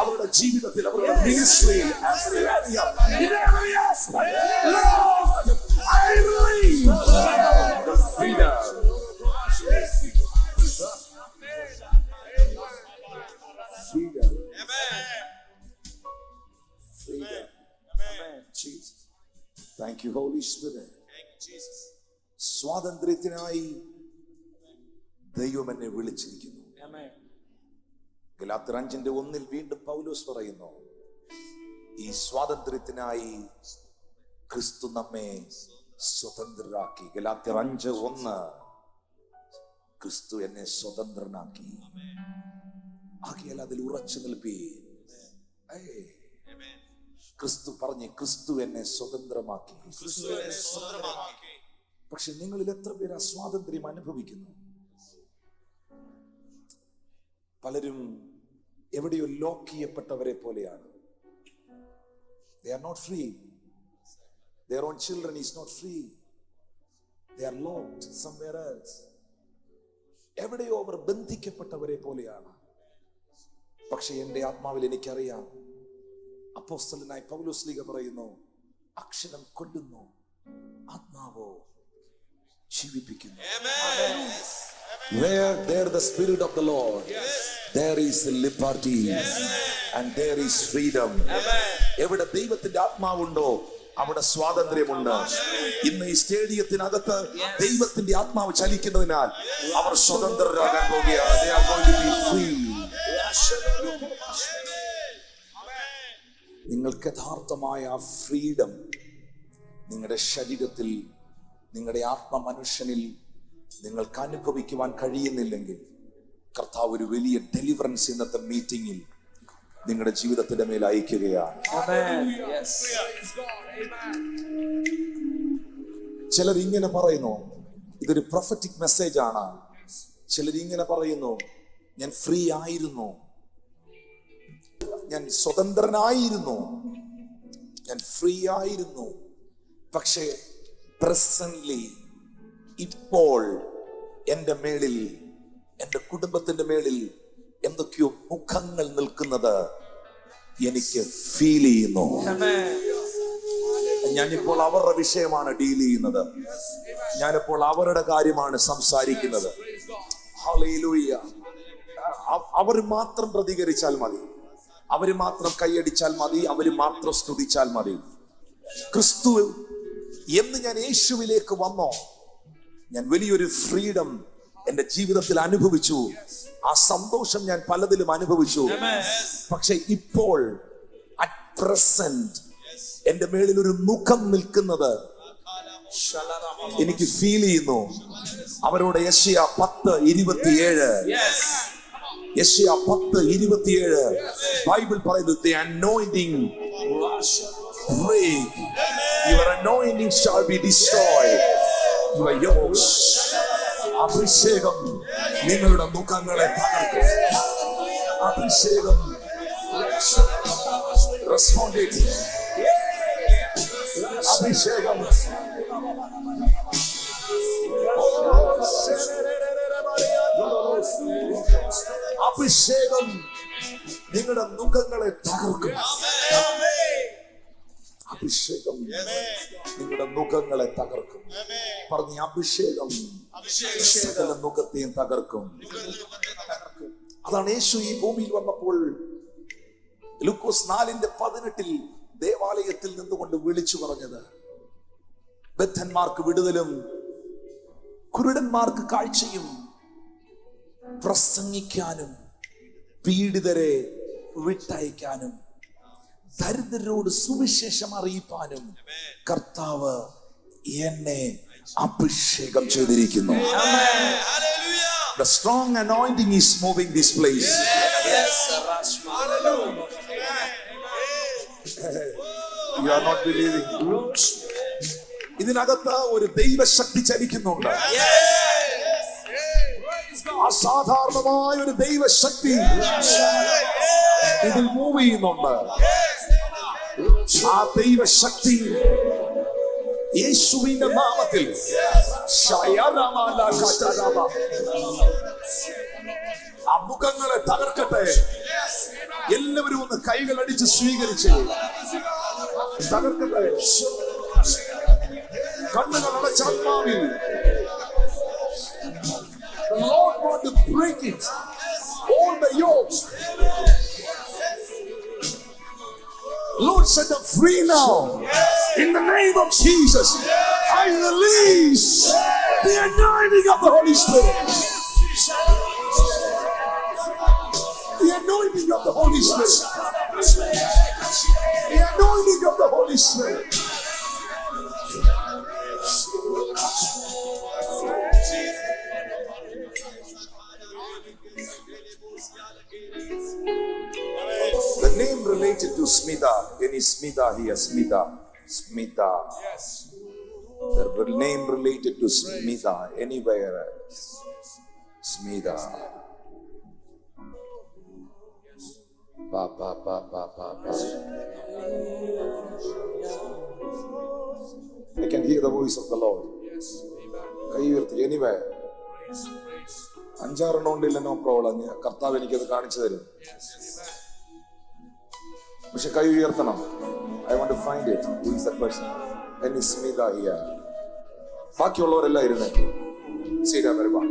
അവരുടെ ജീവിതത്തിൽ, അവരുടെ മിനിസ്ട്രിയിൽ, freedom. Freedom. Freedom. Jesus. Thank you, Holy Spirit. സ്വാതന്ത്ര്യത്തിനായി ദൈവം എന്നെ വിളിച്ചിരിക്കുന്നു. ഗലാത്യർ 5:1 വീണ്ടും പൗലോസ് പറയുന്നു, ഈ സ്വാതന്ത്ര്യത്തിനായി ക്രിസ്തു നമ്മെ സ്വതന്ത്രരാക്കി. ഗലാത്യർ 5:1 ക്രിസ്തു എന്നെ സ്വതന്ത്രനാക്കി. ആകയാൽ അതിൽ ഉറച്ചു നിൽപ്പീ. ക്രിസ്തു പറഞ്ഞ്, ക്രിസ്തു എന്നെ സ്വതന്ത്രമാക്കി. പക്ഷെ നിങ്ങളിൽ എത്ര പേര് ആ സ്വാതന്ത്ര്യം അനുഭവിക്കുന്നു? പലരും എവിടെയോ ലോക്ക് ചെയ്യപ്പെട്ടവരെ പോലെയാണ്. They are not free. Their own children is not free. They are locked somewhere else. എവിടെയോ അവർ ബന്ധിക്കപ്പെട്ടവരെ പോലെയാണ്. പക്ഷെ എൻ്റെ ആത്മാവിൽ എനിക്കറിയാം, അപ്പോസ്തലനായ പൗലോസ് പറയുന്നു, അക്ഷരം കൊല്ലുന്നു, ആത്മാവോ ജീവിപ്പിക്കുന്നു. Where there the spirit of the Lord, there is liberty and there is freedom. എവിടെ ദൈവത്തിന്റെ ആത്മാവുണ്ടോ അവിടെ സ്വാതന്ത്ര്യമുണ്ട്. ഇന്ന് ഈ സ്റ്റേഡിയത്തിനകത്ത് ദൈവത്തിന്റെ ആത്മാവ് ചലിക്കുന്നതിനാൽ അവർ സ്വതന്ത്രരാകാൻ പോകുകയാണ്. They are going to be free. നിങ്ങൾക്ക് യഥാർത്ഥമായ ആ ഫ്രീഡം നിങ്ങളുടെ ശരീരത്തിൽ, നിങ്ങളുടെ ആത്മമനുഷ്യനിൽ നിങ്ങൾക്ക് അനുഭവിക്കുവാൻ കഴിയുന്നില്ലെങ്കിൽ, കർത്താവ് ഒരു വലിയ ഡെലിവറൻസ് ഇന്നത്തെ മീറ്റിംഗിൽ നിങ്ങളുടെ ജീവിതത്തിന്റെ മേൽ അയക്കുകയാണ്. ചിലർ ഇങ്ങനെ പറയുന്നു, ഇതൊരു പ്രൊഫറ്റിക് മെസ്സേജ് ആണ്. ചിലർ ഇങ്ങനെ പറയുന്നു, ഞാൻ ഫ്രീ ആയിരുന്നു, ഞാൻ സ്വതന്ത്രനായിരുന്നു, ഞാൻ ഫ്രീ ആയിരുന്നു. പക്ഷേ പ്രസന്റ്ലി ഇപ്പോൾ എൻ്റെ മേളിൽ, എൻ്റെ കുടുംബത്തിന്റെ മേളിൽ എന്തൊക്കെയോ മുഖങ്ങൾ നിൽക്കുന്നത് എനിക്ക് ഫീൽ ചെയ്യുന്നു. ഞാനിപ്പോൾ അവരുടെ വിഷയമാണ് ഡീൽ ചെയ്യുന്നത്. ഞാനിപ്പോൾ അവരുടെ കാര്യമാണ് സംസാരിക്കുന്നത്. ഹല്ലേലൂയ. അവർ മാത്രം പ്രതികരിച്ചാൽ മതി, അവര് മാത്രം കൈയടിച്ചാൽ മതി, അവര് മാത്രം സ്തുതിച്ചാൽ മതി. ക്രിസ്തു എന്ന് ഞാൻ യേശുവിലേക്ക് വന്നോ, ഞാൻ വലിയൊരു ഫ്രീഡം എന്റെ ജീവിതത്തിൽ അനുഭവിച്ചു. ആ സന്തോഷം ഞാൻ പലതിലും അനുഭവിച്ചു. പക്ഷെ ഇപ്പോൾ അറ്റ് പ്രസന്റ് എന്റെ മേളിൽ ഒരു മുഖം നിൽക്കുന്നത് എനിക്ക് ഫീൽ ചെയ്യുന്നു. അവരോട് യശയ്യാ 10:27, യശയ്യാ 10:27 ബൈബിൾ പറയുന്നു, the anointing break, your anointing shall be destroyed, your yokes. അഭിഷേകം നിങ്ങളുടെ മുഖങ്ങളെ തകർക്കും. അഭിഷേകം റെസ്പോണ്ടഡ്. അഭിഷേകം അഭിഷേകം നിങ്ങളുടെ മുഖങ്ങളെ തകർക്കും. അഭിഷേകം നിങ്ങളുടെ മുഖങ്ങളെ തകർക്കും. പറഞ്ഞ അഭിഷേകം സകല മുഖത്തെയും തകർക്കും. അതാണ് യേശു ഈ ഭൂമിയിൽ വന്നപ്പോൾ ലൂക്കോസ് 4:18 ദേവാലയത്തിൽ നിന്നുകൊണ്ട് വിളിച്ചു പറഞ്ഞത്, ബദ്ധന്മാർക്ക് വിടുതലും കുരുടന്മാർക്ക് കാഴ്ചയും പ്രസംഗിക്കാനും പീഡിതരെ വിട്ടയക്കാനും ദരിദ്രരോട് സുവിശേഷം അറിയിപ്പാനും കർത്താവ് എന്നെ അഭിഷേകം ചെയ്തിരിക്കുന്നു. The strong anointing is moving this place. You are not believing. ഇതിനകത്ത് ഒരു ദൈവശക്തി ചലിക്കുന്നുണ്ട്. അസാധാരണമായ ഒരു ദൈവശക്തി ഇതിൽ മൂവ് ചെയ്യുന്നുണ്ട്. ആ ദൈവശക്തി യേശുവിന്റെ നാമത്തിൽ ആ മുഖങ്ങളെ തകർക്കട്ടെ. എല്ലാവരും ഒന്ന് കൈകൾ അടിച്ച് സ്വീകരിച്ച് തകർക്കട്ടെ. കണ്ണുകൾ അടച്ച ആത്മാവിൽ the Lord want to break it, all the yokes. Lord, set them free now. In the name of Jesus, I release the anointing of the Holy Spirit. The anointing of the Holy Spirit. The anointing of the Holy Spirit. The name related to Smita, any Smita here, Smita. The name related to Smita, anywhere. Smita. I can hear the voice of the Lord. കൈ ഉയർത്തി. Anyway 5-6 ഉണ്ടില്ല, no problem. കർത്താവ് എനിക്കത് കാണിച്ചു തരും. പക്ഷെ കൈ ഉയർത്തണം. I want to find it. Who is that person? And it's Smita here. ബാക്കിയുള്ളവരെല്ലാം ഇരുന്നേക്കും. ശരിയാ വരുവാ.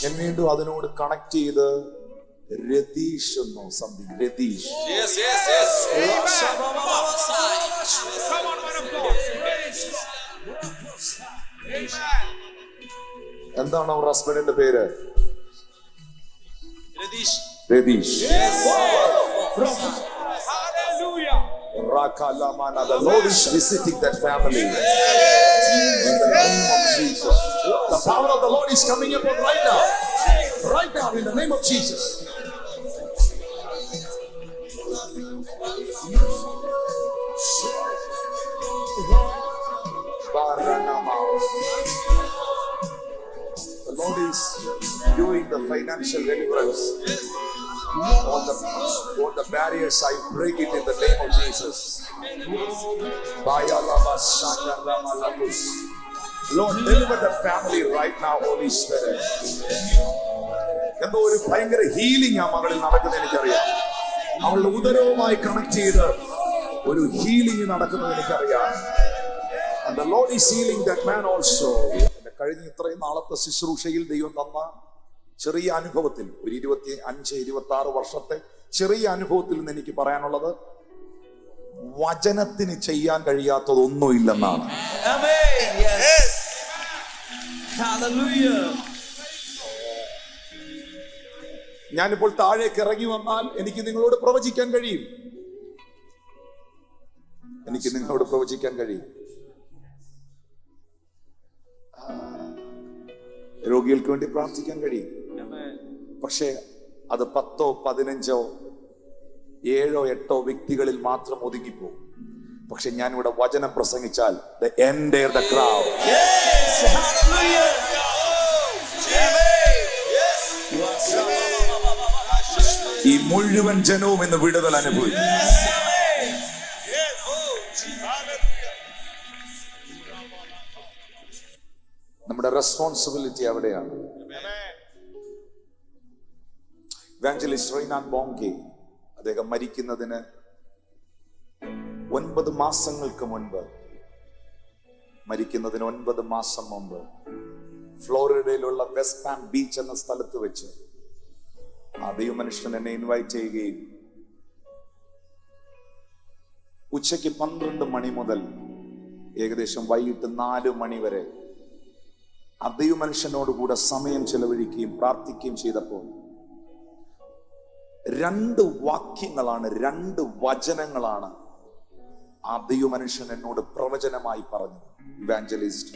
ഞാൻ വീണ്ടും അതിനോട് കണക്ട് ചെയ്ത് രതീഷ് എന്നോ സംതിങ്. രതീഷ്. എന്താണ് അവർ ഹസ്ബൻഡിന്റെ പേര്? Ratheesh. The Lord is visiting that family. In the name of Jesus. The power of the Lord is coming upon right now. Right now, in the name of Jesus. The Lord is doing the financial deliverance. All the barriers, I break it in the name of Jesus. Lord, deliver the family right now, Holy Spirit. എന്തോ ഒരു ഭയങ്കര healing ആ മകളിൽ നടക്കുന്നത് എനിക്കറിയാം. അവളുടെ ഉദരവുമായി connect ചെയ്ത് ഒരു healing നടക്കുന്നത് എനിക്കറിയാം. And the Lord is healing that man also. കഴിഞ്ഞ ഇത്രയും നാളത്തെ ശുശ്രൂഷയിൽ ദൈവം തന്ന ചെറിയ അനുഭവത്തിൽ, ഒരു 25-26 വർഷത്തെ ചെറിയ അനുഭവത്തിൽ നിന്ന് എനിക്ക് പറയാനുള്ളത്, വചനത്തിന് ചെയ്യാൻ കഴിയാത്തതൊന്നുമില്ലെന്നാണ്. ഞാനിപ്പോൾ താഴേക്ക് ഇറങ്ങി വന്നാൽ എനിക്ക് നിങ്ങളോട് പ്രവചിക്കാൻ കഴിയും. രോഗികൾക്ക് വേണ്ടി പ്രാർത്ഥിക്കാൻ കഴിയും. പക്ഷേ അത് 10, 15, 7, 8 വ്യക്തികളിൽ മാത്രം ഒതുങ്ങിപ്പോകും. പക്ഷെ ഞാനിവിടെ വചനം പ്രസംഗിച്ചാൽ the entire the crowd. ഈ മുഴുവൻ ജനവും ഇന്ന് വിടുതൽ അനുഭവിക്കും. നമ്മുടെ റെസ്പോൺസിബിലിറ്റി അവിടെയാണ്. ഇവാഞ്ചലിസ്റ്റ് റെയ്നാഡ് ബോങ്കെ, അദ്ദേഹം മരിക്കുന്നതിന് 9 മാസങ്ങൾക്ക് മുൻപ്, 9 മാസം മുമ്പ് ഫ്ലോറിഡയിലുള്ള വെസ്റ്റ് പാം ബീച്ച് എന്ന സ്ഥലത്ത് വെച്ച് ആ ദൈവമനുഷ്യൻ എന്നെ ഇൻവൈറ്റ് ചെയ്യുകയും ഉച്ചയ്ക്ക് 12 മണി മുതൽ ഏകദേശം വൈകിട്ട് 4 മണി വരെ ആ ദൈവമനുഷ്യനോടുകൂടെ സമയം ചെലവഴിക്കുകയും പ്രാർത്ഥിക്കുകയും ചെയ്തപ്പോൾ 2 വാക്യങ്ങളാണ്, 2 വചനങ്ങളാണ് ആ ദൈവമനുഷ്യൻ എന്നോട് പ്രവചനമായി പറഞ്ഞത്. Evangelist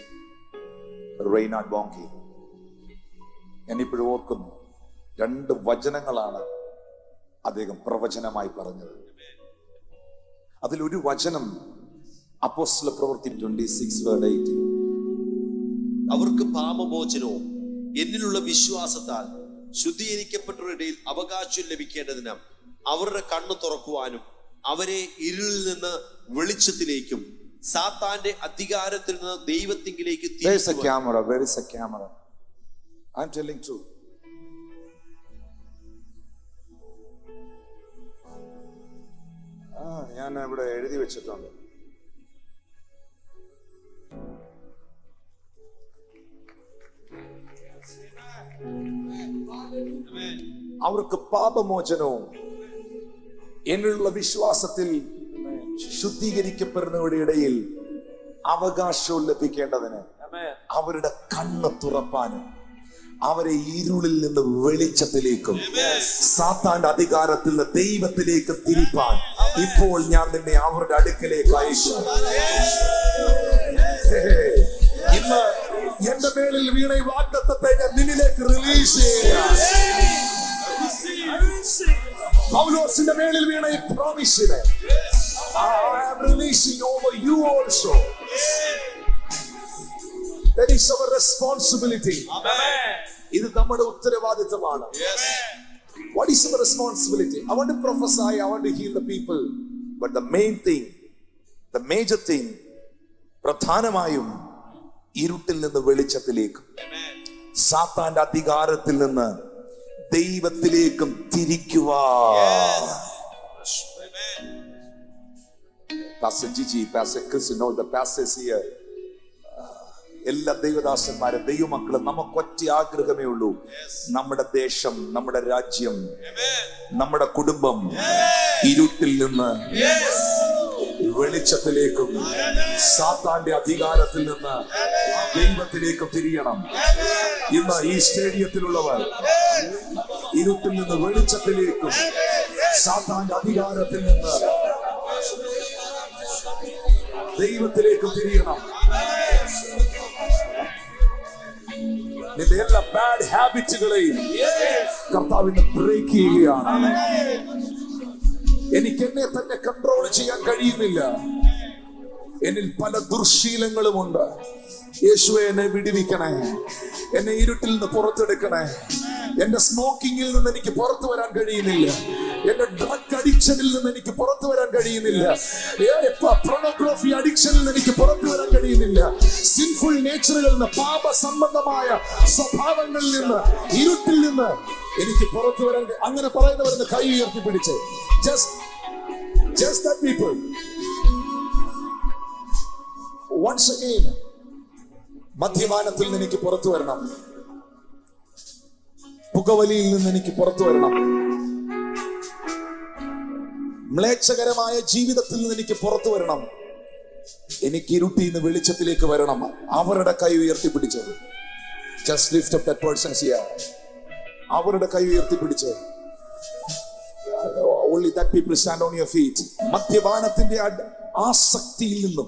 Reinhard Bonnke. ഞാനിപ്പോഴും ഓർക്കുന്നു, 2 വചനങ്ങളാണ് അദ്ദേഹം പ്രവചനമായി പറഞ്ഞത്. അതിലൊരു വചനം അപ്പോസ്തല പ്രവൃത്തി 26:18. അവർക്ക് പാപമോചനവും എന്നിലുള്ള വിശ്വാസത്താൽ ശുദ്ധീകരിക്കപ്പെട്ടവരുടെ ഇടയിൽ അവകാശം ലഭിക്കേണ്ടതിന് അവരുടെ കണ്ണു തുറക്കുവാനും അവരെ ഇരുളിൽ നിന്ന് വെളിച്ചത്തിലേക്കും സാത്താന്റെ അധികാരത്തിൽ നിന്ന് ദൈവത്തിങ്കിലേക്ക് ഞാൻ ഇവിടെ എഴുതി വെച്ചിട്ടുണ്ട്. അവർക്ക് പാപമോചനവും എന്നുള്ള വിശ്വാസത്തിൽ ശുദ്ധീകരിക്കപ്പെടുന്നവരുടെ ഇടയിൽ അവകാശവും ലഭിക്കേണ്ടതിന് അവരുടെ കണ്ണ് തുറപ്പാനും അവരെ ഇരുളിൽ നിന്ന് വെളിച്ചത്തിലേക്കും സാത്താന്റെ അധികാരത്തിൽ നിന്ന് ദൈവത്തിലേക്ക് തിരിപ്പാൻ ഇപ്പോൾ ഞാൻ നിന്നെ അവരുടെ അടുക്കലേക്ക് അയക്കും. ഇന്ന് എന്റെ മേളിൽ വീണ ഈ വാഗ്ദത്തത്തെ ഞാൻ നിന്നിലേക്ക് റിലീസ് ചെയ്യാം. പൗലോസിന്റെ മേളിൽ വീണ ഈ പ്രോമിസിനെ I am releasing over you also. That is our responsibility. ഇത് നമ്മുടെ ഉത്തരവാദിത്തമാണ്. What is the responsibility? I want to prophesy, I want to heal the people. But the main thing, the major thing, പ്രധാനമായും ഇരുട്ടിൽ നിന്ന് വെളിച്ചത്തിലേക്കും സാത്താന്റെ അധികാരത്തിൽ നിന്ന് ദൈവത്തിലേക്കും തിരിക്കുവാൻ. Pastor Gigi, Pastor Chris, you know the pastors here. എല്ലാ ദൈവദാസന്മാരും ദൈവമക്കളും നമുക്കൊറ്റ ആഗ്രഹമേ ഉള്ളൂ. നമ്മുടെ ദേശം, നമ്മുടെ രാജ്യം, നമ്മുടെ കുടുംബം ഇരുട്ടിൽ നിന്ന് വെളിച്ചത്തിലേക്കും സാത്താന്റെ അധികാരത്തിൽ നിന്ന് ദൈവത്തിലേക്കും തിരിയണം. ഇന്ന് ഈ സ്റ്റേഡിയത്തിലുള്ളവർ ഇരുട്ടിൽ നിന്ന് വെളിച്ചത്തിലേക്കും സാത്താന്റെ അധികാരത്തിൽ നിന്ന് ദൈവത്തിലേക്കും തിരിയണം. നിന്റെ എല്ലാ ബാഡ് ഹാബിറ്റുകളെയും കർത്താവിനെ ബ്രേക്ക് ചെയ്യുകയാണ്. എനിക്ക് എന്നെ തന്നെ കൺട്രോൾ ചെയ്യാൻ കഴിയുന്നില്ല. എന്നിൽ പല ദുർശീലങ്ങളുമുണ്ട്. യേശുവേ, എന്നെ വിടുവിക്കണേ. എന്നെ ഇരുട്ടിൽ നിന്ന് പുറത്തെടുക്കണേ. എന്റെ സ്മോക്കിങ്ങിൽ നിന്ന് എനിക്ക് പുറത്തു വരാൻ കഴിയുന്നില്ല. എന്റെ ഡ്രഗ് അഡിക്ഷനിൽ നിന്ന് എനിക്ക് പുറത്തു വരാൻ കഴിയുന്നില്ല. പോർണോഗ്രാഫി അഡിക്ഷനിൽ നിന്ന് എനിക്ക് പുറത്തു വരാൻ കഴിയുന്നില്ല. സിൻഫുൾ നേച്ചറുകളിൽ നിന്ന്, പാപ സംബന്ധമായ സ്വഭാവങ്ങളിൽ നിന്ന്, ഇരുട്ടിൽ നിന്ന് എനിക്ക് പുറത്തു വരാൻ. അങ്ങനെ പറയുന്നവരെന്ന് കൈ ഉയർത്തി പിടിച്ച് just that people once again മദ്യപാനത്തിൽ നിന്ന് എനിക്ക് പുറത്തു വരണം. പുകവലിയിൽ നിന്ന് എനിക്ക് പുറത്തു വരണം. മ്ലേച്ഛകരമായ ജീവിതത്തിൽ നിന്ന് എനിക്ക് പുറത്തു വരണം. എനിക്ക് ഇരുട്ടിൽ നിന്ന് വെളിച്ചത്തിലേക്ക് വരണം. അവരുടെ കൈ ഉയർത്തി പിടിച്ചത്. just lift up that person's here. അവരുടെ കൈ ഉയർത്തി പിടിച്ച്. Only that people stand on your feet. മദ്യപാനത്തിന്റെ ആസക്തിയിൽ നിന്നും,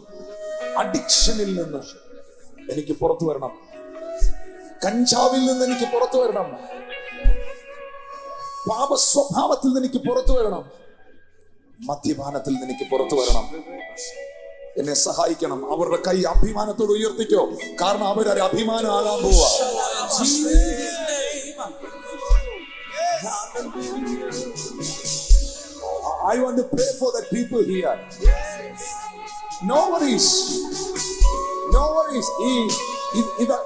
അഡിക്ഷനിൽ നിന്ന് എനിക്ക് പുറത്തു വരണം. കഞ്ചാവിൽ നിന്ന് എനിക്ക് പുറത്തു വരണം. പാപ സ്വഭാവത്തിൽ നിന്ന് എനിക്ക് പുറത്തു വരണം. മദ്യപാനത്തിൽ നിന്ന് എനിക്ക് പുറത്തു വരണം. എന്നെ സഹായിക്കണം. അവരുടെ കൈ അഭിമാനത്തോട് ഉയർത്തിക്കോ. കാരണം അവരൊരു അഭിമാനം ആകാൻ പോവാ. I want to pray for the people here. No worries.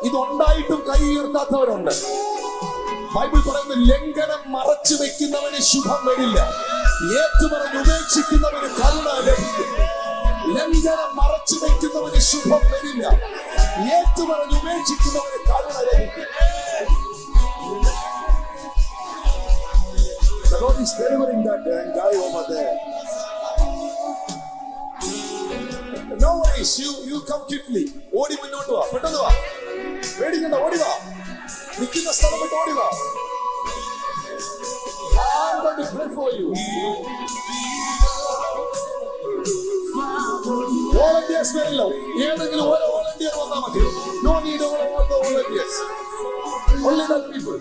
ഇതുണ്ടായിട്ടും കൈ ഉയർത്താത്തവരുണ്ട്. ബൈബിൾ പറയുന്നു, ലംഘനം മറച്ചു വെക്കുന്നവന് ശുഭം വരില്ല, ഏറ്റുപറഞ്ഞ് ഉപേക്ഷിക്കുന്നവന് കരുണ ലഭിക്കും. ലംഘനം മറച്ചു വെക്കുന്നവന് ശുഭം വരില്ല, ഏറ്റുപറഞ്ഞ് ഉപേക്ഷിക്കുന്നവന് കരുണ ലഭിക്കും. The Lord is delivering that guy over there. No worries, you come quickly. ഓടി മുന്നോട്ട് വാ, പെട്ടെന്ന് വാ, പേടിക്കണ്ട, ഓടി വാ. നിൽക്കുന്ന സ്ഥലം വിട്ട് ഓടി വാ. I'm going to pray for you. Volunteers വരില്ല. ഏതെങ്കിലും ഒരു volunteer വന്നാൽ മതി. No need all the volunteers. Only that people.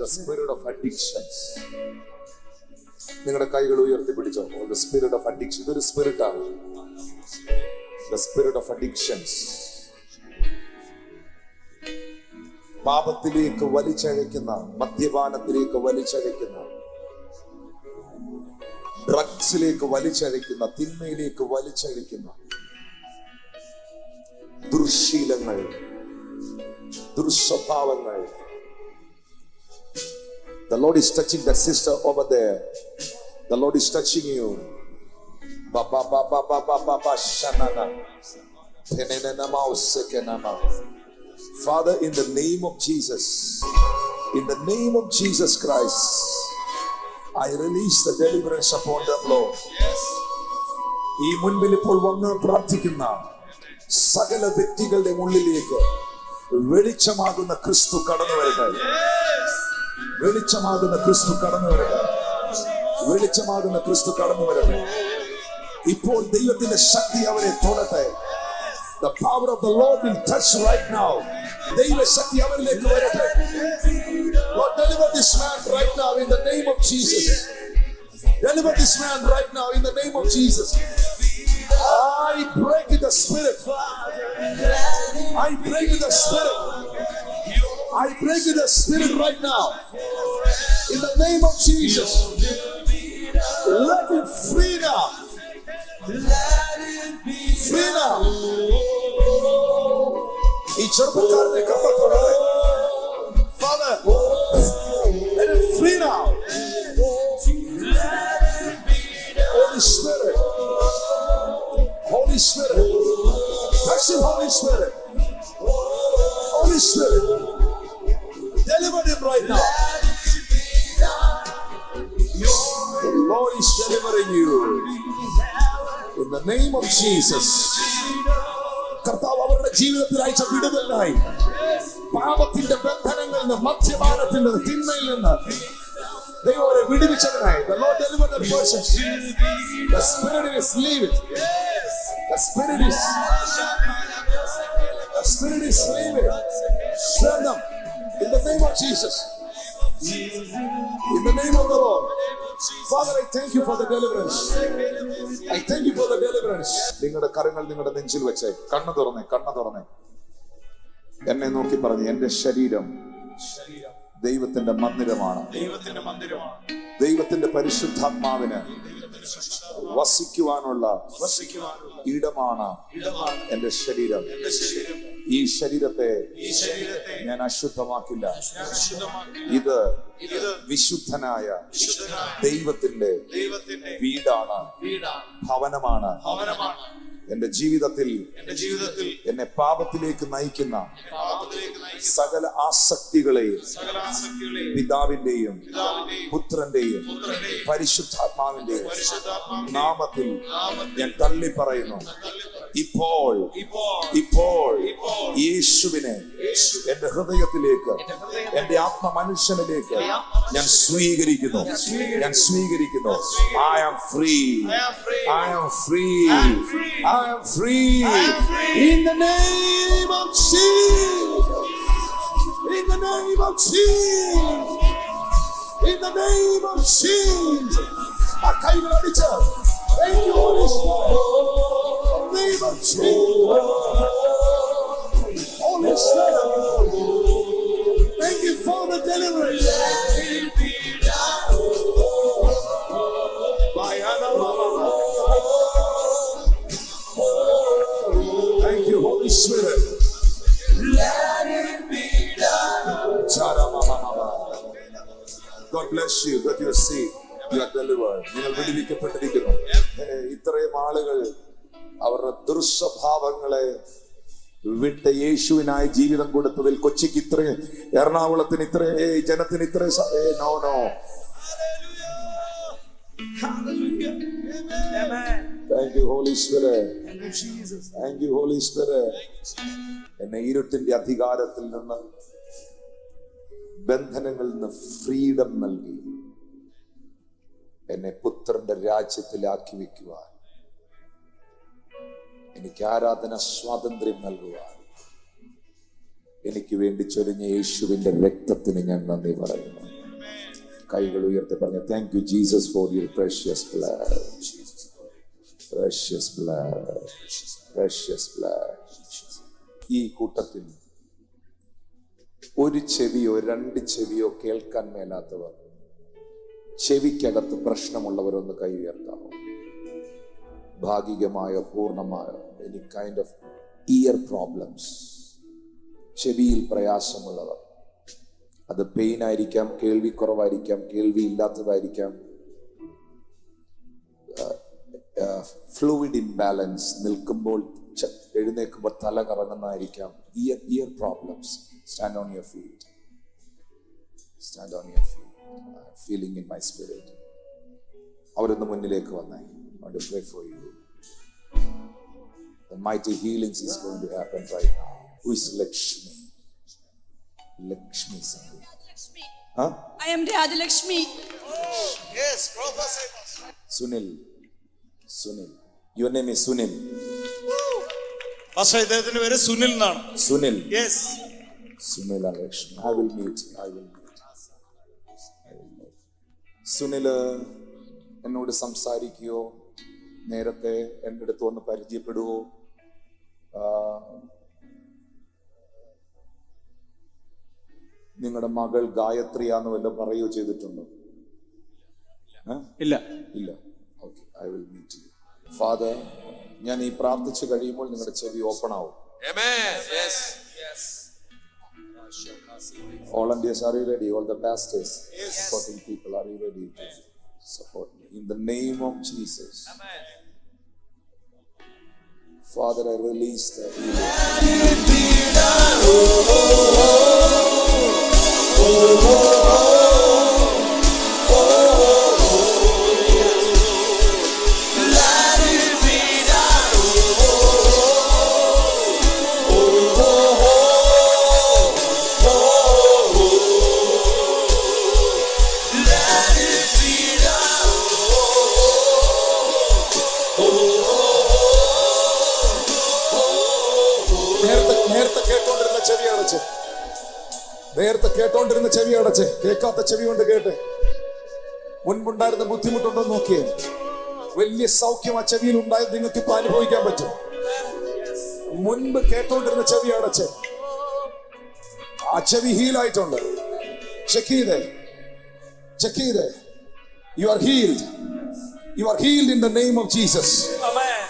The spirit of addictions. നിങ്ങളുടെ കൈകൾ ഉയർത്തി പിടിച്ചോ. The spirit of addiction. ഇതൊരു സ്പിരിറ്റ് ആണ്. The spirit of addictions. പാപത്തിലേക്ക് വലിച്ചഴയ്ക്കുന്ന, മദ്യപാനത്തിലേക്ക് വലിച്ചഴയ്ക്കുന്ന, ഡ്രഗ്സിലേക്ക് വലിച്ചഴയ്ക്കുന്ന, തിന്മയിലേക്ക് വലിച്ചഴയ്ക്കുന്ന ദുർശീലങ്ങൾ, ദുർസ്വഭാവങ്ങൾ. The Lord is touching that sister over there. The Lord is touching you. Ba ba ba ba ba ba ba ba shanana. Tenenena mausekenama. Father, in the name of Jesus, in the name of Jesus Christ, I release the deliverance upon them, Lord. ഈ മുൻപിൽ ഇപ്പോൾ വന്ന് പ്രാർത്ഥിക്കുന്ന സകല വ്യക്തികളുടെ ഉള്ളിലേക്ക് വെളിച്ചമാകുന്ന ക്രിസ്തു കടന്നു വരട്ടെ. വെളിച്ചമാകുന്ന ക്രിസ്തു കടന്നു വരട്ടെ. വെളിച്ചമാകുന്ന ക്രിസ്തു കടന്നു വരട്ടെ. ഇപ്പോൾ ദൈവത്തിന്റെ ശക്തി അവരെ തൊടട്ടെ. The power of the Lord will touch right now. ദൈവ ശക്തി അവരിലേക്ക് വരട്ടെ. Lord, deliver this man right now in the name of Jesus. Deliver this man right now in the name of Jesus. I break in the spirit. I break in the spirit. I break in the spirit right now. In the name of Jesus. Let him free now. Free now. ഈ ചെറുപ്പക്കാരനെ കത്തത്തോടെ Father, let him free now. Holy Spirit, Holy Spirit, touch him, Holy Spirit, Holy Spirit, deliver him right now. The Lord is delivering you in the name of Jesus. കർത്താവ് അവരുടെ ജീവിതത്തിൽ അയച്ച വിടുതലിനായി പാപത്തിന്റെ ബന്ധനങ്ങളിൽ നിന്ന്, മദ്യപാനത്തിൽ നിന്ന്, തിന്മയിൽ നിന്ന് ദൈവം അവരെ വിടുവിച്ചതിനായി the Lord delivered that person. The spirit is leaving. The spirit is leaving. Send them in the name of Jesus. In the name of the Lord. Father, I thank you for the deliverance. I thank you for the deliverance. നിങ്ങളുടെ കരങ്ങൾ നിങ്ങളുടെ നെഞ്ചിൽ വെച്ച് കണ്ണു തുറന്നേ. എന്നെ നോക്കി പറഞ്ഞു, എന്റെ ശരീരം ദൈവത്തിന്റെ മന്ദിരമാണ്. ദൈവത്തിന്റെ പരിശുദ്ധാത്മാവിന് വസിക്കുവാനുള്ള ഇടമാണ് എന്റെ ശരീരം. ഈ ശരീരത്തെ ഞാൻ അശുദ്ധമാക്കില്ല. ഇത് വിശുദ്ധനായ ദൈവത്തിന്റെ വീടാണ്, ഭവനമാണ്. എന്റെ ജീവിതത്തിൽ എന്നെ പാപത്തിലേക്ക് നയിക്കുന്ന സകല ആസക്തികളെയും പിതാവിന്റെയും പുത്രന്റെയും പരിശുദ്ധാത്മാവിന്റെയും നാമത്തിൽ ഞാൻ തള്ളി പറയുന്നു. ഇപ്പോൾ യേശുവിനെ എന്റെ ഹൃദയത്തിലേക്ക്, എന്റെ ആത്മമനുഷ്യനിലേക്ക് ഞാൻ സ്വീകരിക്കുന്നു. I am free. I am free. I am free. In the name of Jesus. In the name of Jesus. In the name of Jesus. ആ കൈകൾ അടിച്ച് thank you Holy Spirit. In the name of Jesus. Holy Spirit. Thank you for the deliverance. Thank you, Holy Spirit. God bless you. Get your seat. You are delivered. നിങ്ങൾ വിടുവിക്കപ്പെട്ടിരിക്കുന്നു. ഇത്രയും ആളുകൾ അവരുടെ ദുർസ്വഭാവങ്ങളെ വിട്ട് യേശുവിനായി ജീവിതം കൊടുത്തതിൽ കൊച്ചിക്ക് ഇത്രയും, എറണാകുളത്തിന് ഇത്രയും, ജനത്തിന് ഇത്രയും no. Hallelujah. Amen. Thank you, Holy Spirit. Thank you, Jesus. Thank you, Holy Spirit. എന്നെ ഇരുട്ടിന്റെ അധികാരത്തിൽ നിന്ന്, ബന്ധനങ്ങളിൽ നിന്ന് ഫ്രീഡം നൽകി എന്നെ പുത്രന്റെ രാജ്യത്തിലാക്കി വെക്കുവാൻ, എനിക്ക് ആരാധന സ്വാതന്ത്ര്യം നൽകുവാൻ എനിക്ക് വേണ്ടി ചൊരിഞ്ഞ യേശുവിന്റെ രക്തത്തിന് ഞാൻ നന്ദി പറയുന്നു. കൈകൾ ഉയർത്തി പറഞ്ഞു, thank you Jesus for your precious blood. Precious blood. Precious blood. ഈ കൂട്ടത്തിൽ ഒരു ചെവിയോ രണ്ട് ചെവിയോ കേൾക്കാൻ മേലാത്തവർ, ചെവിക്കകത്ത് പ്രശ്നമുള്ളവരൊന്ന് കൈ ഉയർത്താമോ? ഭാഗികമായോ പൂർണ്ണമായോ any kind of ear problems, ചെവിയിൽ പ്രയാസമുള്ളവർ, അത് പെയിൻ ആയിരിക്കാം, കേൾവി കുറവായിരിക്കാം, കേൾവി ഇല്ലാത്തതായിരിക്കാം, ഫ്ലൂയിഡ് ഇംബാലൻസ്, നിൽക്കുമ്പോൾ എഴുന്നേൽക്കുമ്പോൾ തല കറങ്ങുന്നതായിരിക്കാം, ear problems. Stand on your feet. Stand on your feet. I'm feeling in my spirit. അവരൊന്ന് മുന്നിലേക്ക് വന്നേ. I want to pray for you. The mighty healings is going to happen right now. Who is Lakshmi? Lakshmi Singh. Huh? I am Rajalakshmi. Yes, prophesy. Sunil. Your name is Sunil. പക്ഷേ ഇദ്ദേഹത്തിന്റെ പേര് സുനിൽ എന്നാണ്. Sunil. Yes. Sunil Alakshmi. I will meet. Sunil എന്നോട് സംസാരിക്കുകയോ നേരത്തെ എൻ്റെ അടുത്ത് വന്ന് പരിചയപ്പെടുവോ? നിങ്ങളുടെ മകൾ ഗായത്രിയാന്ന് വല്ലതും പറയുകയോ ചെയ്തിട്ടുണ്ടോ? ഇല്ല. Okay, I will meet you. Father, ഞാൻ ഈ പ്രാർത്ഥിച്ചു കഴിയുമ്പോൾ നിങ്ങളുടെ ചെവി ഓപ്പൺ ആവും. All Indians, are you ready? All the pastors, supporting people, are you ready to support me? In the name of Jesus. Amen. Father, I release the നേരത്തെ കേട്ടോണ്ടിരുന്ന ചെവി അടച്ച്, കേൾക്കാത്ത ചെവി കൊണ്ട് കേട്ട്. മുൻപുണ്ടായിരുന്ന ബുദ്ധിമുട്ടുണ്ടോ നോക്കിയേ. വലിയ സൗഖ്യം ആ ചെവിയിൽ ഉണ്ടായത് നിങ്ങൾക്ക് ഇപ്പൊ അനുഭവിക്കാൻ പറ്റും. മുൻപ് കേട്ടോണ്ടിരുന്ന ചെവി അടച്ച് ആ ചെവി ഹീലായിട്ടുണ്ട്. ചെക്ക് ചെയ്തേ. You are healed. You are healed in the name of Jesus. Amen.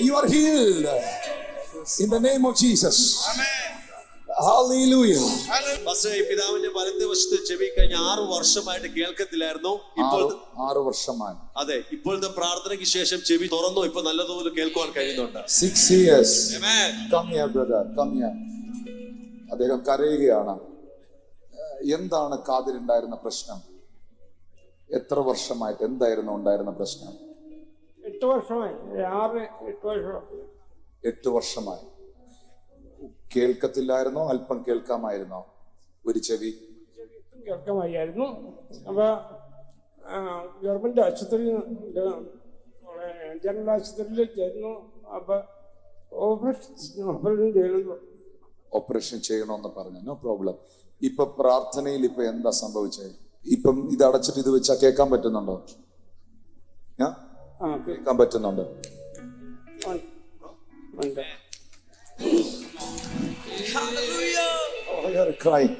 You are healed in the name of Jesus. Amen. Hallelujah. പിതാവിന്റെ വലതുവശത്ത് ചെവി കഴിഞ്ഞ 6 വർഷമായിട്ട് കേൾക്കത്തില്ലായിരുന്നു. ഇപ്പോൾ 6 വർഷമായി. അതെ, ഇപ്പോഴത്തെ പ്രാർത്ഥനയ്ക്ക് ശേഷം ചെവി തുറന്നു. ഇപ്പൊ നല്ലതുപോലെ കേൾക്കുവാൻ കഴിയുന്നുണ്ട്. 6 years. Amen. Come here, brother. Come here. അദ്ദേഹം കരയുകയാണ്. എന്താണ് കാതിലുണ്ടായിരുന്ന പ്രശ്നം? എത്ര വർഷമായിട്ട് എന്തായിരുന്നു ഉണ്ടായിരുന്ന പ്രശ്നം? 8 വർഷമായി. 8 വർഷമായി. കേൾക്കത്തില്ലായിരുന്നോ? അല്പം കേൾക്കാമായിരുന്നോ? ഒരു ചെവി കേൾക്കാമായിരുന്നു. അപ്പൊ ഗവൺമെന്റ് ആശുപത്രിയിൽ, ജനറൽ ആശുപത്രിയിൽ ചേർന്നു. അപ്പൊ ഓപ്പറേഷൻ ചെയ്യണമെന്ന് പറഞ്ഞു. No problem. ഇപ്പൊ പ്രാർത്ഥനയിൽ ഇപ്പൊ എന്താ സംഭവിച്ചത്? ഇപ്പം ഇത് അടച്ചിട്ട് ഇത് വെച്ചാ കേൾക്കാൻ പറ്റുന്നുണ്ടോ? കേൾക്കാൻ പറ്റുന്നുണ്ട്. Hallelujah. Oh, you're crying.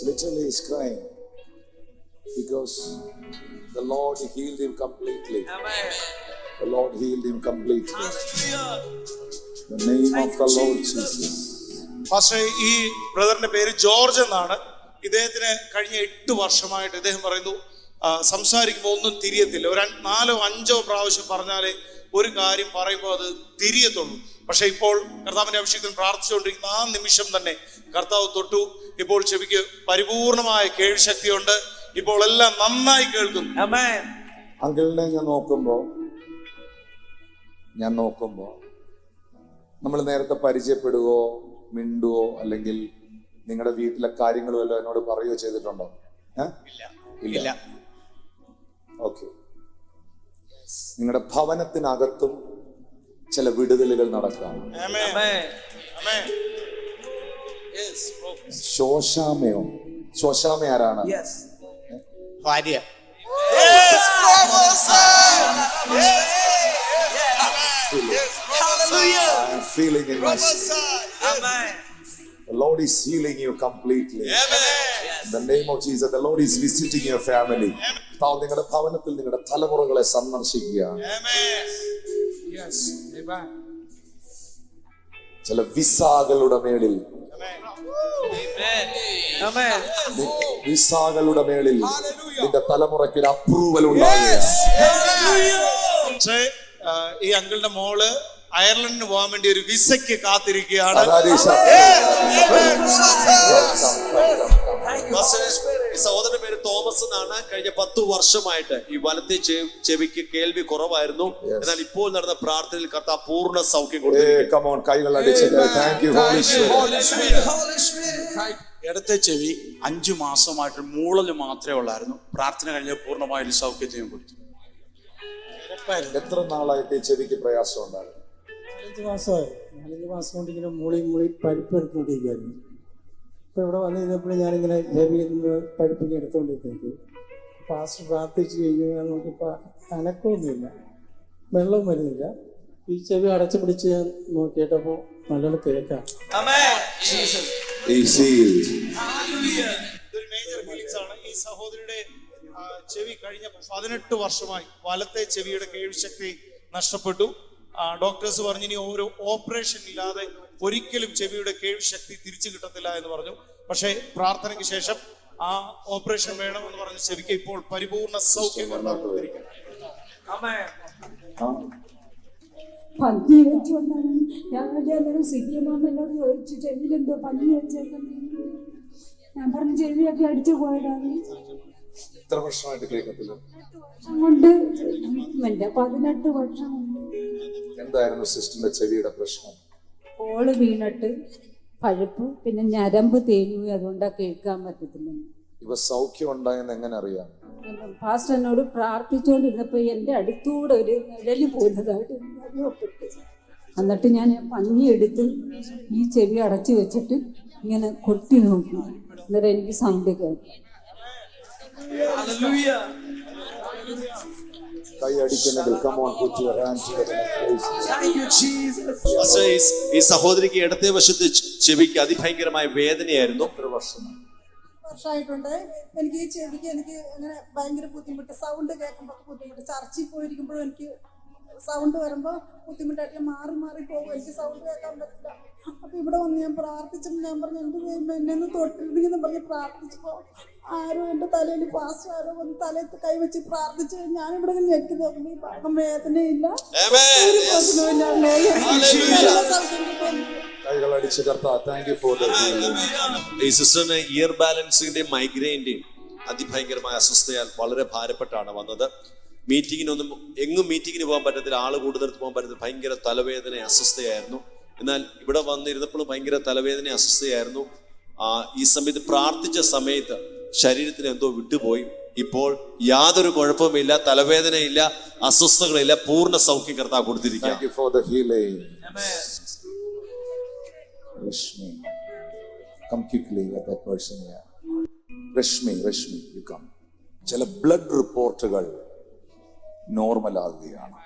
Literally he's crying because the Lord healed him completely. Amen. The Lord healed him completely. Hallelujah. The name of the Lord Jesus. പക്ഷേ ഈ ബ്രദറിന്റെ പേര് ജോർജ് എന്നാണ്. ഇദ്ദേഹത്തിന് കഴിഞ്ഞ 8 വർഷമായിട്ട് ഇദ്ദേഹം പറയുന്നു സംസാരിക്കുമ്പോൾ ഒന്നും തിരിയത്തില്ല. ഒരു 4-5 പ്രാവശ്യം പറഞ്ഞാലേ ഒരു കാര്യം പറയുമ്പോൾ അത് തിരിയത്തുള്ളൂ. പക്ഷെ ഇപ്പോൾ കർത്താവിന്റെ അഭിഷേകത്തിൽ പ്രാർത്ഥിച്ചുകൊണ്ടിരിക്കുന്ന ആ നിമിഷം തന്നെ കർത്താവ് തൊട്ടു. ഇപ്പോൾ ചെവിക്ക് പരിപൂർണമായ കേൾവിശക്തിയുണ്ട്. ഇപ്പോൾ എല്ലാം നന്നായി കേൾക്കുന്നു. അങ്കിളിനെ ഞാൻ നോക്കുമ്പോ നമ്മൾ നേരത്തെ പരിചയപ്പെടുകയോ മിണ്ടുവോ അല്ലെങ്കിൽ നിങ്ങളുടെ വീട്ടിലെ കാര്യങ്ങളും എല്ലാം എന്നോട് പറയുകയോ ചെയ്തിട്ടുണ്ടോ? ഇല്ല. ഓക്കെ. നിങ്ങളുടെ ഭവനത്തിനകത്തും ചില വിടുതലുകൾ നടക്കാം. ശോശാമ ആരാണ്? ഭാര്യ. I'm feeling in my The Lord is healing you completely. In the name of Jesus, the Lord is visiting your family. നിങ്ങളുടെ ഭവനത്തിൽ നിങ്ങളുടെ തലമുറകളെ സന്ദർശിക്കുകയാണ്. ചില വിസാകളുടെ മേളിൽ നിന്റെ തലമുറയ്ക്ക് ഒരു അപ്രൂവൽ ഉണ്ടാകുകയാണ്. ഈ അങ്കിളിന്റെ മോള് അയർലൻഡിന് പോകാൻ വേണ്ടി ഒരു വിസയ്ക്ക് കാത്തിരിക്കുകയാണ്. സഹോദരന്റെ പേര് തോമസ് എന്നാണ്. കഴിഞ്ഞ 10 വർഷമായിട്ട് ഈ വലത്തെ ചെവിക്ക് കേൾവി കുറവായിരുന്നു. എന്നാൽ ഇപ്പോൾ നടന്ന പ്രാർത്ഥനയിൽ കർത്താവ് പൂർണ്ണ സൗഖ്യം കൊടുത്തു. ഇടത്തെ ചെവി 5 മാസമായിട്ട് മൂളൽ മാത്രമേ ഉള്ളായിരുന്നു. പ്രാർത്ഥന കഴിഞ്ഞ് പൂർണ്ണമായൊരു സൗഖ്യത്തെയും കൊടുത്തു. എത്ര നാളായിട്ട് ഈ ചെവിക്ക് പ്രയാസം ഉണ്ടായിരുന്നു? 4 മാസമായി. 4 മാസം കൊണ്ട് ഇങ്ങനെ മൂളി പഴുപ്പ് എടുത്തുകൊണ്ടിരിക്കുകയായിരുന്നു. ഇപ്പോൾ ഇവിടെ വന്നു കഴിഞ്ഞപ്പോൾ ഞാനിങ്ങനെ ചെവിയിൽ നിന്ന് പഴുപ്പൊക്കെ എടുത്തുകൊണ്ടിരിക്കുന്നത്. പാസ്റ്റർ പ്രാർത്ഥിച്ച് കഴിഞ്ഞാൽ നോക്കിയപ്പോൾ അനക്കമൊന്നുമില്ല, വെള്ളവും വരുന്നില്ല. ഈ ചെവി അടച്ചു പിടിച്ച് ഞാൻ നോക്കിയിട്ടപ്പോൾ നല്ലോണം കേൾക്കാം. ഇതൊരു മേജർ ഹീലിംഗ്സ് ആണ്. ഈ സഹോദരിയുടെ ചെവി കഴിഞ്ഞ 18 വർഷമായി വലത്തെ ചെവിയുടെ കേൾവിശക്തി നഷ്ടപ്പെട്ടു. ഡോക്ടേഴ്സ് പറഞ്ഞു ഇനി ഒരു ഓപ്പറേഷൻ ഇല്ലാതെ ഒരിക്കലും ചെവിയുടെ കേൾവിശക്തി തിരിച്ചു കിട്ടത്തില്ല എന്ന് പറഞ്ഞു. പക്ഷേ പ്രാർത്ഥനയ്ക്ക് ശേഷം ആ ഓപ്പറേഷൻ വേണമെന്ന് പറഞ്ഞ ചെവിക്ക് ഇപ്പോൾ പരിപൂർണ സൗഖ്യം പന്നി വെച്ചുകൊണ്ടാണ് ഞാൻ സിദ്ധിയമ്മ ചോദിച്ചു ചെവിയിലെന്തോ പന്നി വെച്ചേക്കുന്നത്. ഞാൻ പറഞ്ഞ ചെവിയൊക്കെ അടിച്ചു പോയതാണ്. എത്ര വർഷമായിട്ട് കേൾക്കത്തില്ല? കൊണ്ട് ട്രീറ്റ്മെന്റ് 18 വർഷം കൊണ്ട്. എന്തായിരുന്നു സിസ്റ്ററിന്റെ ചെവിയുടെ പ്രശ്നം? ഓള് വീണിട്ട് പഴുപ്പ്, പിന്നെ ഞരമ്പ് തേഞ്ഞു, അതുകൊണ്ടാണ് കേൾക്കാൻ പറ്റത്തില്ല. ഇവ സൗഖ്യം ഉണ്ടായെന്ന് എങ്ങനെ അറിയാം? പാസ്റ്റർ എന്നോട് പ്രാർത്ഥിച്ചുകൊണ്ടിരുന്നപ്പോൾ എൻ്റെ അടുത്തൂടെ ഒരു നിഴല് പോകുന്നതായിട്ട് എനിക്ക് അനുഭവപ്പെട്ടു. എന്നിട്ട് ഞാൻ പഞ്ഞി എടുത്ത് ഈ ചെവി അടച്ചു വെച്ചിട്ട് ഇങ്ങനെ കൊട്ടി നോക്കി. അന്നേരം എനിക്ക് സൗണ്ട് കേൾക്കും. കൈ അടിക്കുന്നെങ്കിൽ come on, put your hand to the face. ഈ സഹോദരിക്ക് ഇടത്തെ വശത്ത് ചെവിക്ക് അതിഭയങ്കരമായ വേദനയായിരുന്നു. എത്ര വർഷമായി? വർഷമായിട്ടുണ്ട്. എനിക്ക് ഈ ചെവിക്ക് എനിക്ക് അങ്ങനെ ഭയങ്കര ബുദ്ധിമുട്ട്, സൗണ്ട് കേൾക്കുമ്പോൾ ബുദ്ധിമുട്ട്. ചർച്ചിൽ പോയിരിക്കുമ്പോഴും എനിക്ക് സൗണ്ട് വരുമ്പോൾ ബുദ്ധിമുട്ടായിട്ട് മാറി പോകും. എനിക്ക് സൗണ്ട് കേൾക്കാൻ പറ്റില്ല. അപ്പോൾ ഇവിടെ വന്ന് ഞാൻ പ്രാർത്ഥിച്ചപ്പോൾ ഞാൻ പറഞ്ഞു എന്ത് ചെയ്യുമ്പോൾ എന്നെ ഒന്ന് തൊട്ടിരുന്നെന്ന് പറഞ്ഞ് പ്രാർത്ഥിച്ചപ്പോൾ ആരോ എൻ്റെ തലയിൽ പാസ്റ്റർ ആരോ വന്ന് തലയിൽ കൈവച്ച് പ്രാർത്ഥിച്ചു. ഞാനിവിടെ ഞെക്കി നോക്കുമ്പോൾ ഈ ഭാഗം വേദനയില്ല, ഒരു പ്രശ്നമില്ല. കൈകളടിച്ച് കർത്താവേ, thank you for the healing. ഈ സിസ്റ്ററിന് ഇയർ ബാലൻസിന്റെയും മൈഗ്രെയിന്റെയും അതിഭയങ്കരമായ അസ്വസ്ഥയാൽ വളരെ ഭാരപ്പെട്ടാണ് വന്നത്. എങ്ങും മീറ്റിങ്ങിന് പോകാൻ പറ്റത്തില്ല, ആള് കൂടുതൽ പോകാൻ പറ്റത്തില്ല, ഭയങ്കര തലവേദന അസ്വസ്ഥയായിരുന്നു. എന്നാൽ ഇവിടെ വന്നിരുന്നപ്പോഴും ഭയങ്കര തലവേദന അസ്വസ്ഥയായിരുന്നു. ഈ സമയത്ത് പ്രാർത്ഥിച്ച സമയത്ത് ശരീരത്തിന് എന്തോ വിട്ടുപോയി. ഇപ്പോൾ യാതൊരു കുഴപ്പമില്ല, തലവേദനയില്ല, അസ്വസ്ഥതകളില്ല, പൂർണ്ണ സൗഖ്യം കർത്താവ് കൊടുത്തിരിക്കുക. Thank you for the healing. Rashmi, come quickly at that person here. Rashmi, you come. ചില ബ്ലഡ് റിപ്പോർട്ടുകൾ നോർമൽ ആകുകയാണ്.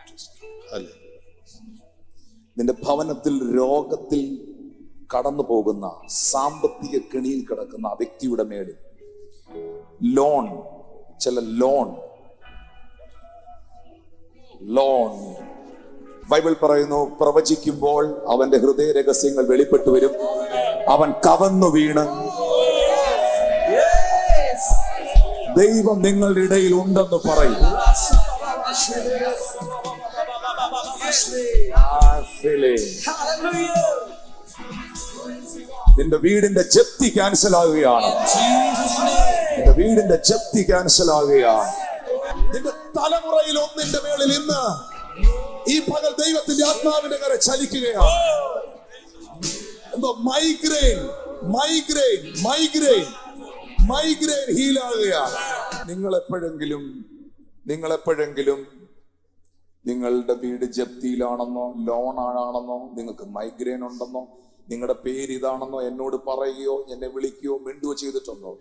നിന്റെ ഭവനത്തിൽ രോഗത്തിൽ കടന്നു പോകുന്ന, സാമ്പത്തിക കെണിയിൽ കിടക്കുന്ന ആ വ്യക്തിയുടെ മേളിൽ ചില ലോൺ ബൈബിൾ പറയുന്നു, പ്രവചിക്കുമ്പോൾ അവന്റെ ഹൃദയ രഹസ്യങ്ങൾ വെളിപ്പെട്ടു വരും. അവൻ കവന്നു വീണ് ദൈവം നിങ്ങളുടെ ഇടയിൽ ഉണ്ടെന്ന് പറയും. നിന്റെ വീടിന്റെ ജപ്തി ക്യാൻസൽ ആവുകയാണ്. നിന്റെ തലമുറയിൽ ഒന്നിന്റെ മേളിൽ ഇന്ന് ഈ പകൽ ദൈവത്തിന്റെ ആത്മാവിന്റെ കര ചലിക്കുകയാണ്. എന്തോ മൈഗ്രെയിൻ ഹീലാകുകയാണ്. നിങ്ങളെപ്പോഴെങ്കിലും നിങ്ങളുടെ വീട് ജപ്തിയിലാണെന്നോ ലോൺ ആണെന്നോ നിങ്ങൾക്ക് മൈഗ്രെയിൻ ഉണ്ടെന്നോ നിങ്ങളുടെ പേര് ഇതാണെന്നോ എന്നോട് പറയുകയോ എന്നെ വിളിക്കുകയോ മിണ്ടുകയോ ചെയ്തിട്ടുണ്ടോ?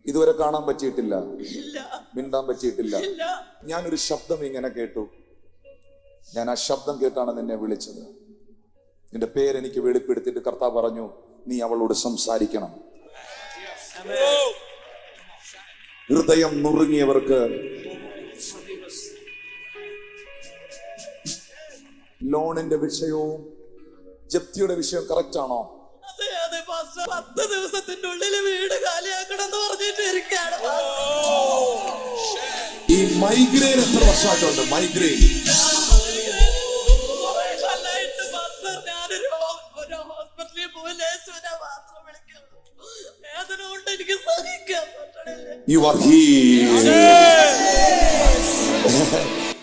ഇതുവരെ കാണാൻ പറ്റിയിട്ടില്ല, മിണ്ടാൻ പറ്റിയിട്ടില്ല. ഞാനൊരു ശബ്ദം ഇങ്ങനെ കേട്ടു. ഞാൻ ആ ശബ്ദം കേട്ടാണ് നിന്നെ വിളിച്ചത്. നിന്റെ പേരെനിക്ക് വെളിപ്പെടുത്തിയിട്ട് കർത്താവ് പറഞ്ഞു, നീ അവളോട് സംസാരിക്കണം. ഹൃദയം നുറുങ്ങിയവർക്ക് ലോണിന്റെ വിഷയവും ജപ്തിയുടെ വിഷയവും കറക്റ്റ് ആണോ? 10 ദിവസത്തിന്റെ ഉള്ളിൽ വീട് കാലിയാക്കണമെന്ന് പറഞ്ഞിട്ടിരിക്കുകയാണ്. ഈ മൈഗ്രെയിൻ എത്ര വർഷമായിട്ടുണ്ട്? മൈഗ്രെയിൻ ഞാനൊരു ഹോസ്പിറ്റലിൽ പോയി മാത്രം വിളിക്കുന്നു. വേദന കൊണ്ട് എനിക്ക് സഹിക്കാൻ പറ്റണില്ല. You are healed.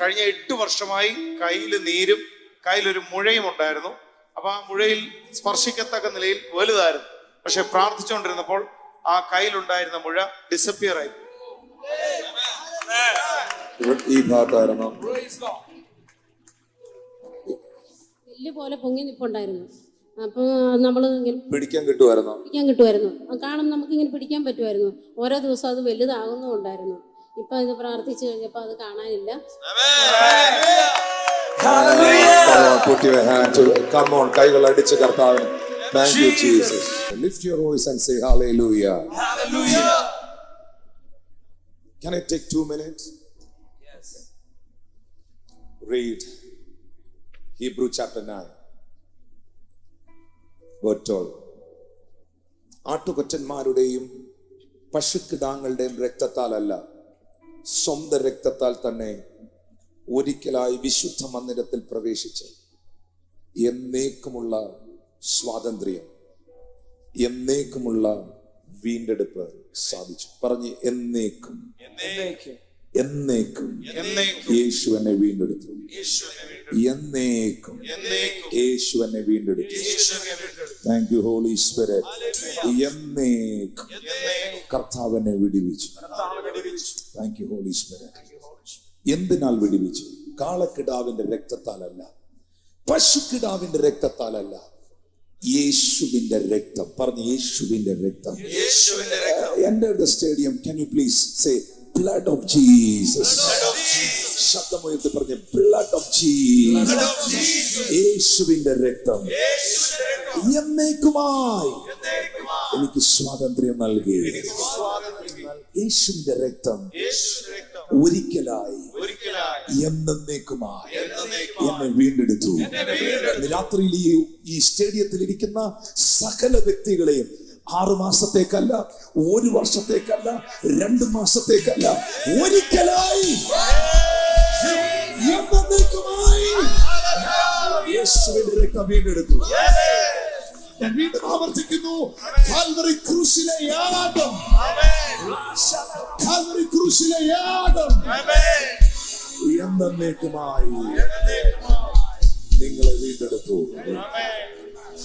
കഴിഞ്ഞ 8 വർഷമായി കയ്യിൽ നീരും കയ്യിലൊരു മുഴയും ഉണ്ടായിരുന്നു. അപ്പൊ ആ മുഴയിൽ സ്പർശിക്കത്തക്ക നിലയിൽ വലുതായിരുന്നു. പക്ഷെ പ്രാർത്ഥിച്ചുകൊണ്ടിരുന്നപ്പോൾ ആ കയ്യിലുണ്ടായിരുന്ന മുഴ ഡിസപ്പിയർ ആയി. ഈ ഭാഗത്തായിരുന്നു. നെല്ല് പോലെ പൊങ്ങി നിപ്പുണ്ടായിരുന്നു. അപ്പോൾ നമ്മൾ ഇങ്ങനെ പിടിക്കാൻ കിട്ടുമായിരുന്നോ? പിടിക്കാൻ കിട്ടുമായിരുന്നു. കാണുമ്പോൾ നമുക്കിങ്ങനെ പിടിക്കാൻ പറ്റുമായിരുന്നു. ഓരോ ദിവസം അത് വലുതാകുന്നുണ്ടായിരുന്നു. ഇപ്പം ഇത് പ്രാർത്ഥിച്ചു കഴിഞ്ഞപ്പോൾ അത് കാണാനില്ല. Put your hand to, come on, കൈകൾ അടിച്ച് കർത്താവിന്. Thank you Jesus. Lift your voice and say hallelujah. Hallelujah. Can I take 2 minutes? Yes. Read Hebrew chapter 9. Verse 12. ആട്ടുകൊറ്റന്മാരുടെയും പശുക്കിടാങ്ങളുടെയും രക്തത്താലല്ല, സ്വന്തം രക്തത്താൽ തന്നെ ഒരിക്കലായി വിശുദ്ധ മന്ദിരത്തിൽ പ്രവേശിച്ച് എന്നേക്കുമുള്ള സ്വാതന്ത്ര്യം, എന്നേക്കുമുള്ള വീണ്ടെടുപ്പ് സാധിച്ചു. പറഞ്ഞ് എന്നേക്കും, എന്നേക്കും യേശു എന്നെ വീണ്ടെടുത്തു. എന്നേക്കും യേശു എന്നെ വീണ്ടെടുത്തു. Thank you Holy Spirit. എന്നേക്കും കർത്താവ് എന്നെ വിടുവിച്ചു. Thank you Holy Spirit. എന്തിനാൽ വിടുവിച്ചു? കാളക്കിടാവിന്റെ രക്തത്താലല്ല, പശുക്കിടാവിന്റെ രക്തത്താലല്ല, യേശുവിന്റെ രക്തം. പറഞ്ഞ് യേശുവിന്റെ രക്തം. Enter the stadium. Can you please say blood of Jesus? ശബ്ദമുയർത്തി പറഞ്ഞ് blood of Jesus. യേശുവിന്റെ രക്തം എന്നേക്കുമായി എനിക്ക് സ്വാതന്ത്ര്യം നൽകി. യേശുവിന്റെ രക്തം ഒരിക്കലായി എന്നേക്കുമായി എന്നെ വീണ്ടെടുത്തു. രാത്രിയിൽ ഈ സ്റ്റേഡിയത്തിൽ ഇരിക്കുന്ന സകല വ്യക്തികളെയും 6 മാസത്തേക്കല്ല, 1 വർഷത്തേക്കല്ല, 2 മാസത്തേക്കല്ല, ഒരിക്കലായി എന്നേക്കുമായി യേശുവിന്റെ രക്തം വീണ്ടെടുത്തു. ഞാൻ വീണ്ടും ആവർത്തിക്കുന്നു, കാൽവറി ക്രൂശിലെ യാഗം, കാൽവറി ക്രൂശിലെ യാഗം എന്നേക്കുമായി നിങ്ങളെ വീണ്ടെടുത്തു.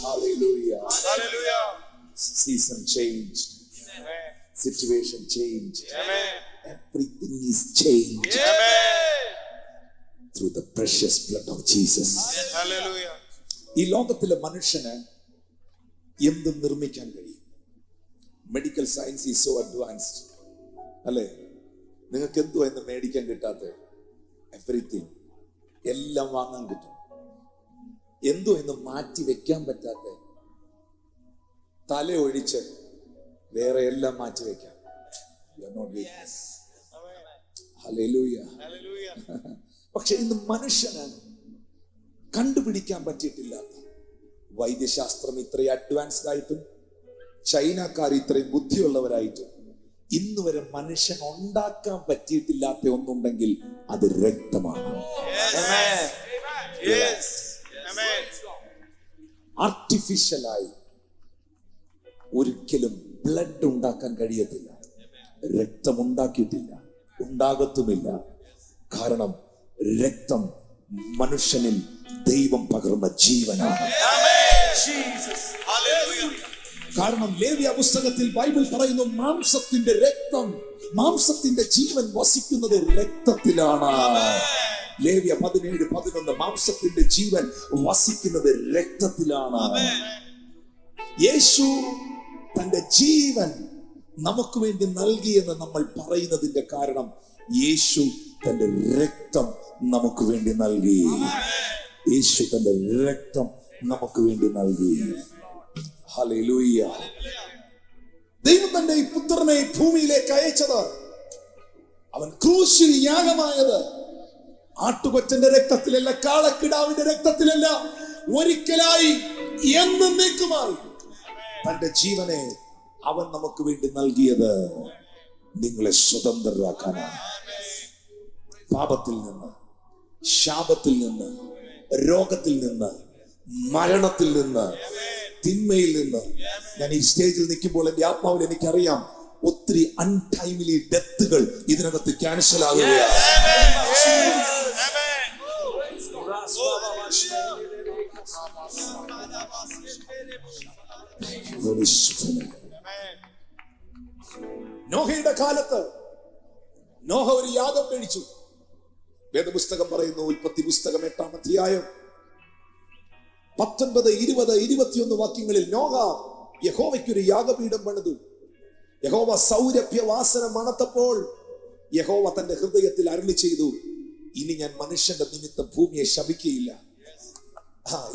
Hallelujah. Season changed, situation changed, everything is changed through the precious blood of Jesus. ഈ ലോകത്തിലെ മനുഷ്യന് എന്തും നിർമ്മിക്കാൻ കഴിയും. Medical science is so advanced അല്ലേ? നിങ്ങൾക്ക് എന്തോ എന്ന് മേടിക്കാൻ കിട്ടാത്ത എവറിത്തിങ് എല്ലാം വാങ്ങാൻ കിട്ടും. എന്തോ എന്ന് മാറ്റി വെക്കാൻ പറ്റാത്ത, തല ഒഴിച്ച് വേറെ എല്ലാം മാറ്റി വെക്കാം. പക്ഷെ ഇന്ന് മനുഷ്യന് കണ്ടുപിടിക്കാൻ പറ്റിയിട്ടില്ലാത്ത, വൈദ്യശാസ്ത്രം ഇത്രയും അഡ്വാൻസ്ഡ് ആയിട്ടും ചൈനക്കാർ ഇത്രയും ബുദ്ധിയുള്ളവരായിട്ടും ഇന്ന് വരെ മനുഷ്യൻ ഉണ്ടാക്കാൻ പറ്റിയിട്ടില്ലാത്ത ഒന്നുണ്ടെങ്കിൽ അത് രക്തമാണ്. ആർട്ടിഫിഷ്യലായി ഒരിക്കലും ബ്ലഡ് ഉണ്ടാക്കാൻ കഴിയത്തില്ല. രക്തം ഉണ്ടാക്കിയിട്ടില്ല, ഉണ്ടാകത്തുമില്ല. കാരണം രക്തം മനുഷ്യനിൽ ദൈവം പകർന്ന ജീവനാണ്. കാരണം ലേവ്യ പുസ്തകത്തിൽ ബൈബിൾ പറയുന്നു, മാംസത്തിന്റെ രക്തം, മാംസത്തിന്റെ ജീവൻ വസിക്കുന്നത് രക്തത്തിലാണ്. ലേവ്യ 17:11 മാംസത്തിന്റെ ജീവൻ വസിക്കുന്നത് രക്തത്തിലാണ്. യേശു തന്റെ ജീവൻ നമുക്ക് വേണ്ടി നൽകിയെന്ന് നമ്മൾ പറയുന്നതിന്റെ കാരണം യേശു തന്റെ രക്തം നമുക്ക് വേണ്ടി നൽകി. യേശു തന്റെ രക്തം നമുക്ക് വേണ്ടി നൽകി. ഹല്ലേലൂയ. ദൈവം തന്റെ ഈ പുത്രനെ ഭൂമിയിലേക്ക് അയച്ചത്, അവൻ ക്രൂശിൽ യാഗമായത് ആട്ടുകൊറ്റന്റെ രക്തത്തിലല്ല, കാളക്കിടാവിന്റെ രക്തത്തിലല്ല, ഒരിക്കലായി എന്നേക്കുമായി തന്റെ ജീവനെ അവൻ നമുക്ക് വേണ്ടി നൽകിയത് നിങ്ങളെ സ്വതന്ത്രരാക്കാനാണ്. പാപത്തിൽ നിന്ന്, ശാപത്തിൽ നിന്ന്, രോഗത്തിൽ നിന്ന്, മരണത്തിൽ നിന്ന്, തിന്മയിൽ നിന്ന്. ഞാൻ ഈ സ്റ്റേജിൽ നിൽക്കുമ്പോൾ എന്റെ ആത്മാവിൽ എനിക്കറിയാം ഒത്തിരി അൺടൈംലി ഡെത്തുകൾ ഇതിനകത്ത് ക്യാൻസൽ ആകുകയാണ്. നോഹയുടെ കാലത്ത് നോഹ ഒരു യാഗം കഴിച്ചു. വേദപുസ്തകം പറയുന്നു, ഉൽപ്പത്തി പുസ്തകം 8-ാം അധ്യായം 19, 20, 21 വാക്യങ്ങളിൽ നോഹ യഹോവയ്ക്കൊരു യാഗപീഠം പണിതു. യഹോവ സൗരഭ്യവാസന മണത്തപ്പോൾ യഹോവ തന്റെ ഹൃദയത്തിൽ അരുളി ചെയ്തു, ഇനി ഞാൻ മനുഷ്യന്റെ നിമിത്തം ഭൂമിയെ ശപിക്കുകയില്ല.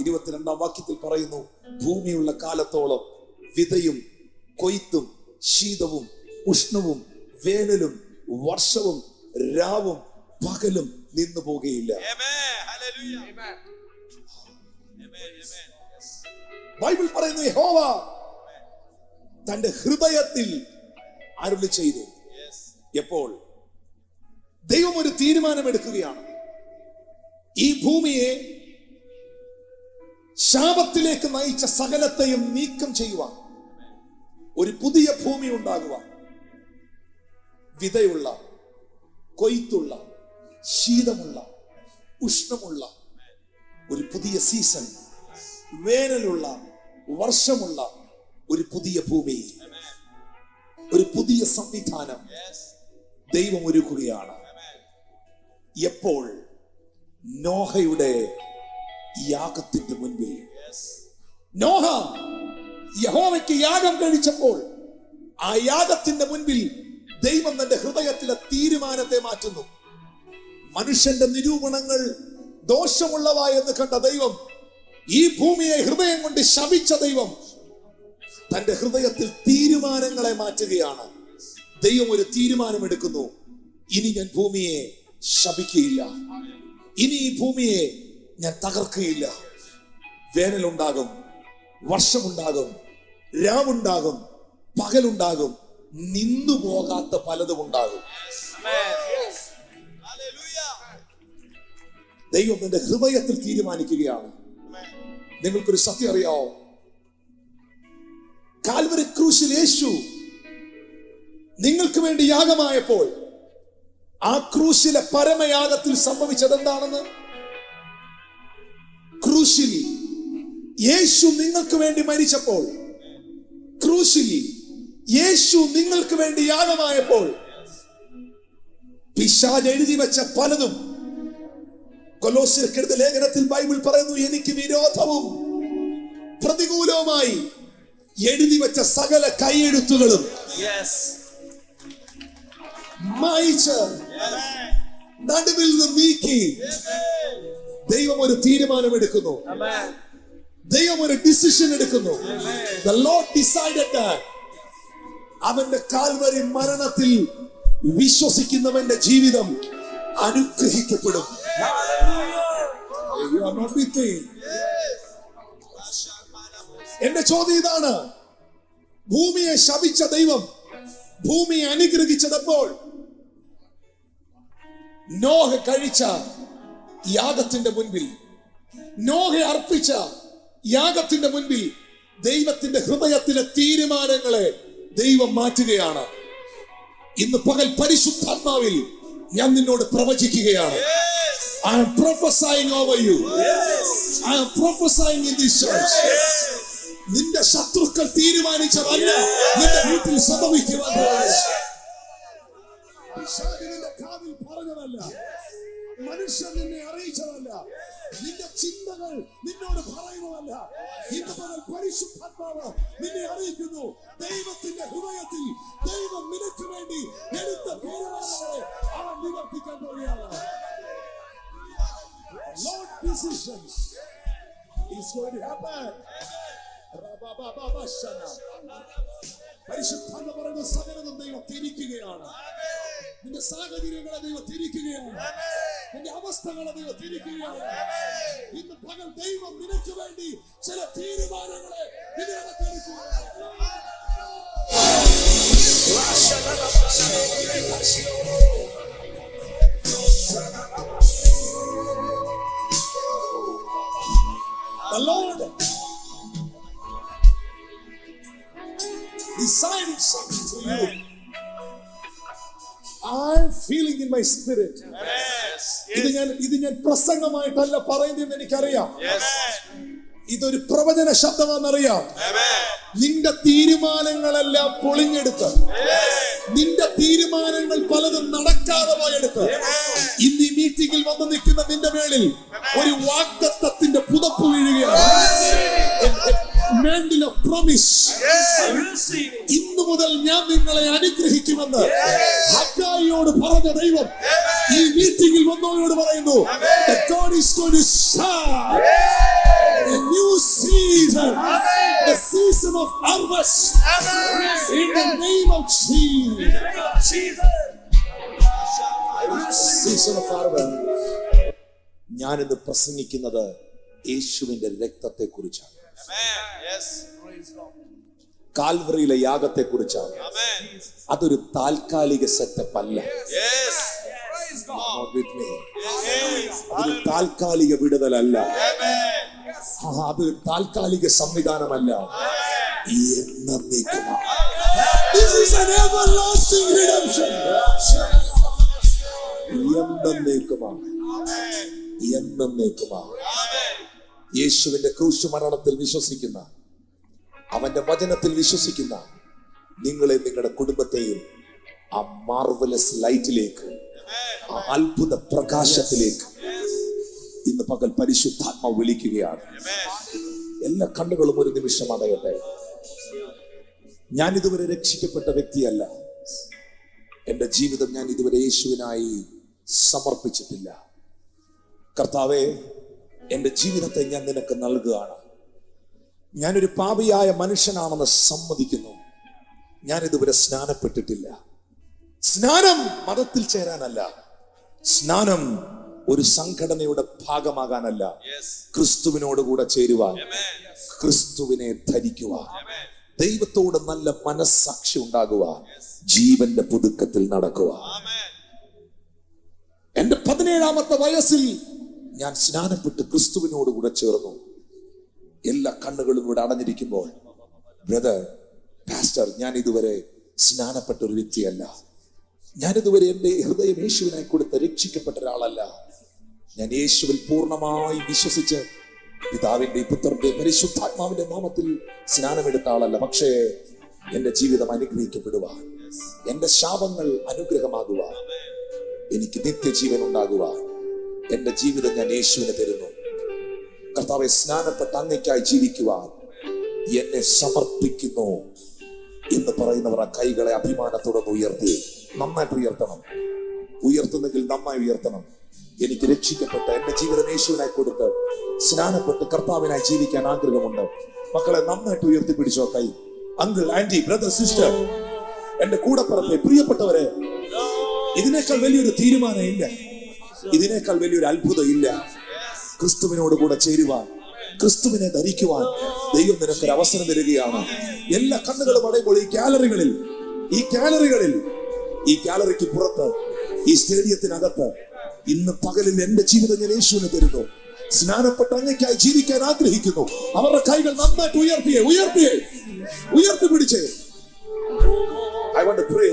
22-ാം വാക്യത്തിൽ പറയുന്നു, ഭൂമിയുള്ള കാലത്തോളം വിതയും കൊയ്ത്തും ശീതവും ഉഷ്ണവും വേനലും വർഷവും രാവും പകലും നിന്നു പോകുകയില്ല. ബൈബിൾ പറയുന്നു, യഹോവ തന്റെ ഹൃദയത്തിൽ അരുളി ചെയ്തു. എപ്പോൾ ദൈവം ഒരു തീരുമാനമെടുക്കുകയാണ്, ഈ ഭൂമിയെ ശാപത്തിലേക്ക് നയിച്ച സകലത്തെയും നീക്കം ചെയ്യുവാൻ, ഒരു പുതിയ ഭൂമി ഉണ്ടാകുവാൻ, വിതയുള്ള കൊയ്ത്തുള്ള ശീതമുള്ള ഉഷ്ണമുള്ള ഒരു പുതിയ സീസൺ, വേനലുള്ള വർഷമുള്ള ഒരു പുതിയ ഭൂമി, ഒരു പുതിയ സംവിധാനം ദൈവം ഒരുക്കുകയാണ്. എപ്പോൾ നോഹയുടെ യാഗത്തിന്റെ മുൻപിൽ, നോഹ യഹോവയ്ക്ക് യാഗം കഴിച്ചപ്പോൾ ആ യാഗത്തിന്റെ മുൻപിൽ ദൈവം തന്റെ ഹൃദയത്തിലെ തീരുമാനത്തെ മാറ്റുന്നു. മനുഷ്യന്റെ നിരൂപണങ്ങൾ ദോഷമുള്ളവ എന്ന് കണ്ട ദൈവം, ഈ ഭൂമിയെ ഹൃദയം കൊണ്ട് ശപിച്ച ദൈവം തന്റെ ഹൃദയത്തിൽ തീരുമാനങ്ങളെ മാറ്റുകയാണ്. ദൈവം ഒരു തീരുമാനമെടുക്കുന്നു, ഇനി ഞാൻ ഭൂമിയെ ശപിക്കുകയില്ല, ഇനി ഈ ഭൂമിയെ ഞാൻ തകർക്കുകയില്ല. വേനലുണ്ടാകും, വർഷമുണ്ടാകും, രാവുണ്ടാകും, പകലുണ്ടാകും, നിന്നു പോകാത്ത പലതും ഉണ്ടാകും. ദൈവം എന്റെ ഹൃദയത്തിൽ തീരുമാനിക്കുകയാണ്. നിങ്ങൾക്കൊരു സത്യം അറിയാവോ? കാൽവരി ക്രൂശിൽ യേശു നിങ്ങൾക്ക് വേണ്ടി യാഗമായപ്പോൾ ആ ക്രൂശിലെ പരമയാഗത്തിൽ സംഭവിച്ചത് എന്താണെന്ന്? ക്രൂശിൽ യേശു നിങ്ങൾക്ക് വേണ്ടി മരിച്ചപ്പോൾ, ക്രൂശിൽ യേശു നിങ്ങൾക്ക് വേണ്ടി യാഗമായപ്പോൾ, പിശാച് എഴുതി വെച്ച പലതും, കൊലോസ്യർക്കെഴുതിയ ലേഖനത്തിൽ ബൈബിൾ പറയുന്നു, എനിക്ക് വിരോധവും പ്രതികൂലവുമായി എഴുതി വെച്ച സകല കൈയെഴുത്തുകളും മായിച്ച് നടുവിൽ നിന്ന് നീക്കി ദൈവം ഒരു തീരുമാനമെടുക്കുന്നു. ദൈവം ഒരു ഡിസിഷൻ എടുക്കുന്നു. The Lord decided that അവന്റെ കാൽവരി മരണത്തിൽ വിശ്വസിക്കുന്നവന്റെ ജീവിതം അനുഗ്രഹിക്കപ്പെടും. You are not with me. എന്റെ ചോദ്യം ഇതാണ്, ഭൂമിയെ ശപിച്ച ദൈവം ഭൂമിയെ അനുഗ്രഹിച്ചതപ്പോൾ നോഹ കഴിച്ച യാഗത്തിന്റെ മുൻപിൽ, നോഹ അർപ്പിച്ച യാഗത്തിന്റെ മുൻപിൽ ദൈവത്തിന്റെ ഹൃദയത്തിലെ തീരുമാനങ്ങളെ ദൈവം മാറ്റുകയാണ്. ഇന്ന് പകൽ പരിശുദ്ധാത്മാവിൽ ഞാൻ നിന്നോട് പ്രവചിക്കുകയാണ്. I am prophesying over you. I am prophesying in this church. നിന്റെ ശത്രുക്കൾ തീരുമാനിച്ചതല്ല നിന്റെ വീട്ടിൽ സംഭവിക്കുവാൻ പോകുന്നത്. നിന്റെ കാതിൽ പറഞ്ഞതല്ല, മനുഷ്യൻ നിന്നെ അറിയിച്ചതല്ല, നിന്റെ ചിന്തകൾ നിന്നോട് പറയുന്നതല്ല. ഇന്ന് മുതൽ പരിശുദ്ധാത്മാവ് നിന്നെ അറിയിക്കുന്നു, ദൈവത്തിന്റെ ഹൃദയത്തിൽ ദൈവം നിനക്ക് വേണ്ടി എടുത്ത തീരുമാനങ്ങളെ അവൻ നിവർത്തിക്കാൻ പോവുകയാണ്. Lord decisions is going to happen. പരിശുദ്ധാത്മ പറയുന്ന സകലതും ദൈവം തിരിക്കുകയാണ്. നിന്റെ സാഹചര്യങ്ങളെ ദൈവം തിരിക്കുകയാണ്. നിന്റെ അവസ്ഥകളെ ദൈവം തിരിക്കുകയാണ്. ഇന്ന് പകൽ ദൈവം നിനക്ക് വേണ്ടി ചില തീരുമാനങ്ങളെ ഇതിനകത്ത് എടുക്കുകയാണ്. The Lord decided something to you. I'm feeling in my spirit. ഇത് ഞാൻ പ്രസംഗമായിട്ടല്ല പറയുന്നതെന്ന് എനിക്കറിയാം. ഇതൊരു പ്രവചന ശബ്ദമാണെന്നറിയാം. നിന്റെ തീരുമാനങ്ങളെല്ലാം പൊളിഞ്ഞെടുത്ത്, നിന്റെ തീരുമാനങ്ങൾ പലതും നടക്കാതെ പോയെടുത്ത്, ഇന്ന് ഈ മീറ്റിംഗിൽ വന്ന് നിൽക്കുന്ന നിന്റെ മേളിൽ ഒരു വാഗ്ദത്തത്തിന്റെ പുതപ്പ് വീഴുകയാണ്. Mantle of promise. ഇന്നു മുതൽ ഞാൻ നിങ്ങളെ അനുഗ്രഹിക്കുമെന്ന് ഹഗ്ഗായിയോട് പറഞ്ഞ ദൈവം ഈ മീറ്റിംഗിൽ വന്നവരോട് പറയുന്നു. God is going to start a new season, a season of harvest. In the name of Jesus. Season of harvest. ഞാനിന്ന് പ്രസംഗിക്കുന്നത് യേശുവിന്റെ രക്തത്തെ കുറിച്ചാണ്, കാൽവറിയിലെ യാഗത്തെ കുറിച്ചാണ്. അതൊരു താൽക്കാലിക സെറ്റപ്പ് അല്ല. അതൊരു താൽക്കാലിക വിടുതലല്ല. അതൊരു താൽക്കാലിക സംവിധാനമല്ല. This is an everlasting redemption. എന്നേക്കുമാണ്. യേശുവിന്റെ ക്രൂശ് മരണത്തിൽ വിശ്വസിക്കുന്ന, അവന്റെ വചനത്തിൽ വിശ്വസിക്കുന്ന നിങ്ങളെ, നിങ്ങളുടെ കുടുംബത്തെയും ആ മാർവലസ് ലൈറ്റിലേക്ക്, ആ അത്ഭുത പ്രകാശത്തിലേക്ക് ഇന്ന് പകൽ പരിശുദ്ധാത്മാവ് വിളിക്കുകയാണ്. എല്ലാ കണ്ണുകളും ഒരു നിമിഷം അടയട്ടെ. ഞാൻ ഇതുവരെ രക്ഷിക്കപ്പെട്ട വ്യക്തിയല്ല. എന്റെ ജീവിതം ഞാൻ ഇതുവരെ യേശുവിനായി സമർപ്പിച്ചിട്ടില്ല. കർത്താവേ, എന്റെ ജീവിതത്തെ ഞാൻ നിനക്ക് നൽകുകയാണ്. ഞാനൊരു പാപിയായ മനുഷ്യനാണെന്ന് സമ്മതിക്കുന്നു. ഞാൻ ഇതുവരെ സ്നാനപ്പെട്ടിട്ടില്ല. സ്നാനം മതത്തിൽ ചേരാനല്ല, സ്നാനം ഒരു സംഘടനയുടെ ഭാഗമാകാനല്ല, ക്രിസ്തുവിനോടുകൂടെ ചേരുവാൻ, ക്രിസ്തുവിനെ ധരിക്കുവാൻ, ദൈവത്തോട് നല്ല മനസ്സാക്ഷി ഉണ്ടാകുവാൻ, ജീവന്റെ പുതുക്കത്തിൽ നടക്കുവാൻ. എന്റെ 17-ാമത്തെ വയസ്സിൽ ഞാൻ സ്നാനപ്പെട്ട് ക്രിസ്തുവിനോടുകൂടെ ചേർന്നു. എല്ലാ കണ്ണുകളും ഇവിടെ അടഞ്ഞിരിക്കുമ്പോൾ, ബ്രദർ, പാസ്റ്റർ, ഞാൻ ഇതുവരെ സ്നാനപ്പെട്ട ഒരു വ്യക്തിയല്ല. ഞാൻ ഇതുവരെ എന്റെ ഹൃദയം യേശുവിനായി കൊടുത്ത് രക്ഷിക്കപ്പെട്ട ഒരാളല്ല. ഞാൻ യേശുവിൽ പൂർണ്ണമായി വിശ്വസിച്ച് പിതാവിന്റെ, പുത്രന്റെ, പരിശുദ്ധാത്മാവിന്റെ നാമത്തിൽ സ്നാനമെടുത്ത ആളല്ല. പക്ഷേ എന്റെ ജീവിതം അനുഗ്രഹിക്കപ്പെടുവാൻ, എന്റെ ശാപങ്ങൾ അനുഗ്രഹമാകുവാൻ, എനിക്ക് നിത്യജീവൻ ഉണ്ടാകുവാൻ എന്റെ ജീവിതം ഞാൻ യേശുവിന് തരുന്നു. കർത്താവെ, സ്നാനപ്പെട്ട അങ്ങയ്ക്കായി ജീവിക്കുവാൻ എന്നെ സമർപ്പിക്കുന്നു എന്ന് പറയുന്നവർ ആ കൈകളെ അഭിമാനത്തോടെ ഉയർത്തി, നന്നായിട്ട് ഉയർത്തണം. ഉയർത്തുന്നെങ്കിൽ നന്നായി ഉയർത്തണം. എനിക്ക് രക്ഷിക്കപ്പെട്ട എന്റെ ജീവിതം യേശുവിനായി കൊടുത്ത് സ്നാനപ്പെട്ട് കർത്താവിനായി ജീവിക്കാൻ ആഗ്രഹമുണ്ട്. മക്കളെ, നന്നായിട്ട് ഉയർത്തിപ്പിടിച്ചോ കൈ. അങ്കിൾ, ആന്റി, ബ്രദർ, സിസ്റ്റർ, എന്റെ കൂടപ്പിറപ്പെ, പ്രിയപ്പെട്ടവരെ, ഇതിനേക്കാൾ വലിയൊരു തീരുമാനം ഇല്ല, ഇതിനേക്കാൾ വലിയൊരു അത്ഭുതം ഇല്ല. ക്രിസ്തുവിനോട് കൂടെ ചേരുവാൻ, ക്രിസ്തുവിനെ ധരിക്കുവാൻ ദൈവം നിനക്കൊരു അവസരം തരികയാണ്. എല്ലാ കണ്ണുകളും അടയുമ്പോൾ ഈ ഗാലറിക്ക് പുറത്ത്, ഈ സ്റ്റേഡിയത്തിനകത്ത് ഇന്ന് പകലിൽ എന്റെ ജീവിതം ഞാൻ യേശുവിന് തരുന്നു. സ്നാനപ്പെട്ട അങ്ങയ്ക്കായി ജീവിക്കാൻ ആഗ്രഹിക്കുന്നു. അവരുടെ കൈകൾ നന്നായിട്ട് ഉയർത്തിപ്പിടിച്ചേ. I want to pray.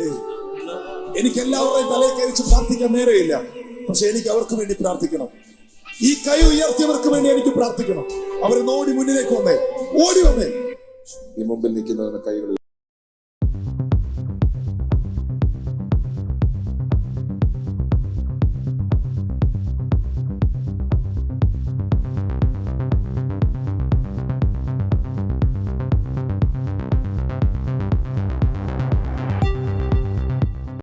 എനിക്ക് എല്ലാവരുടെയും തലയിൽ കയറിച്ച് പ്രാർത്ഥിക്കാൻ നേരെയില്ല, പക്ഷെ എനിക്ക് അവർക്ക് വേണ്ടി പ്രാർത്ഥിക്കണം. ഈ കൈ ഉയർത്തിയവർക്ക് വേണ്ടി എനിക്ക് പ്രാർത്ഥിക്കണം. അവരൊന്ന് ഓടി മുന്നിലേക്ക് വന്നേ, ഓടി വന്നേ. ഈ മുമ്പിൽ നിൽക്കുന്നവരുടെ കൈകൾ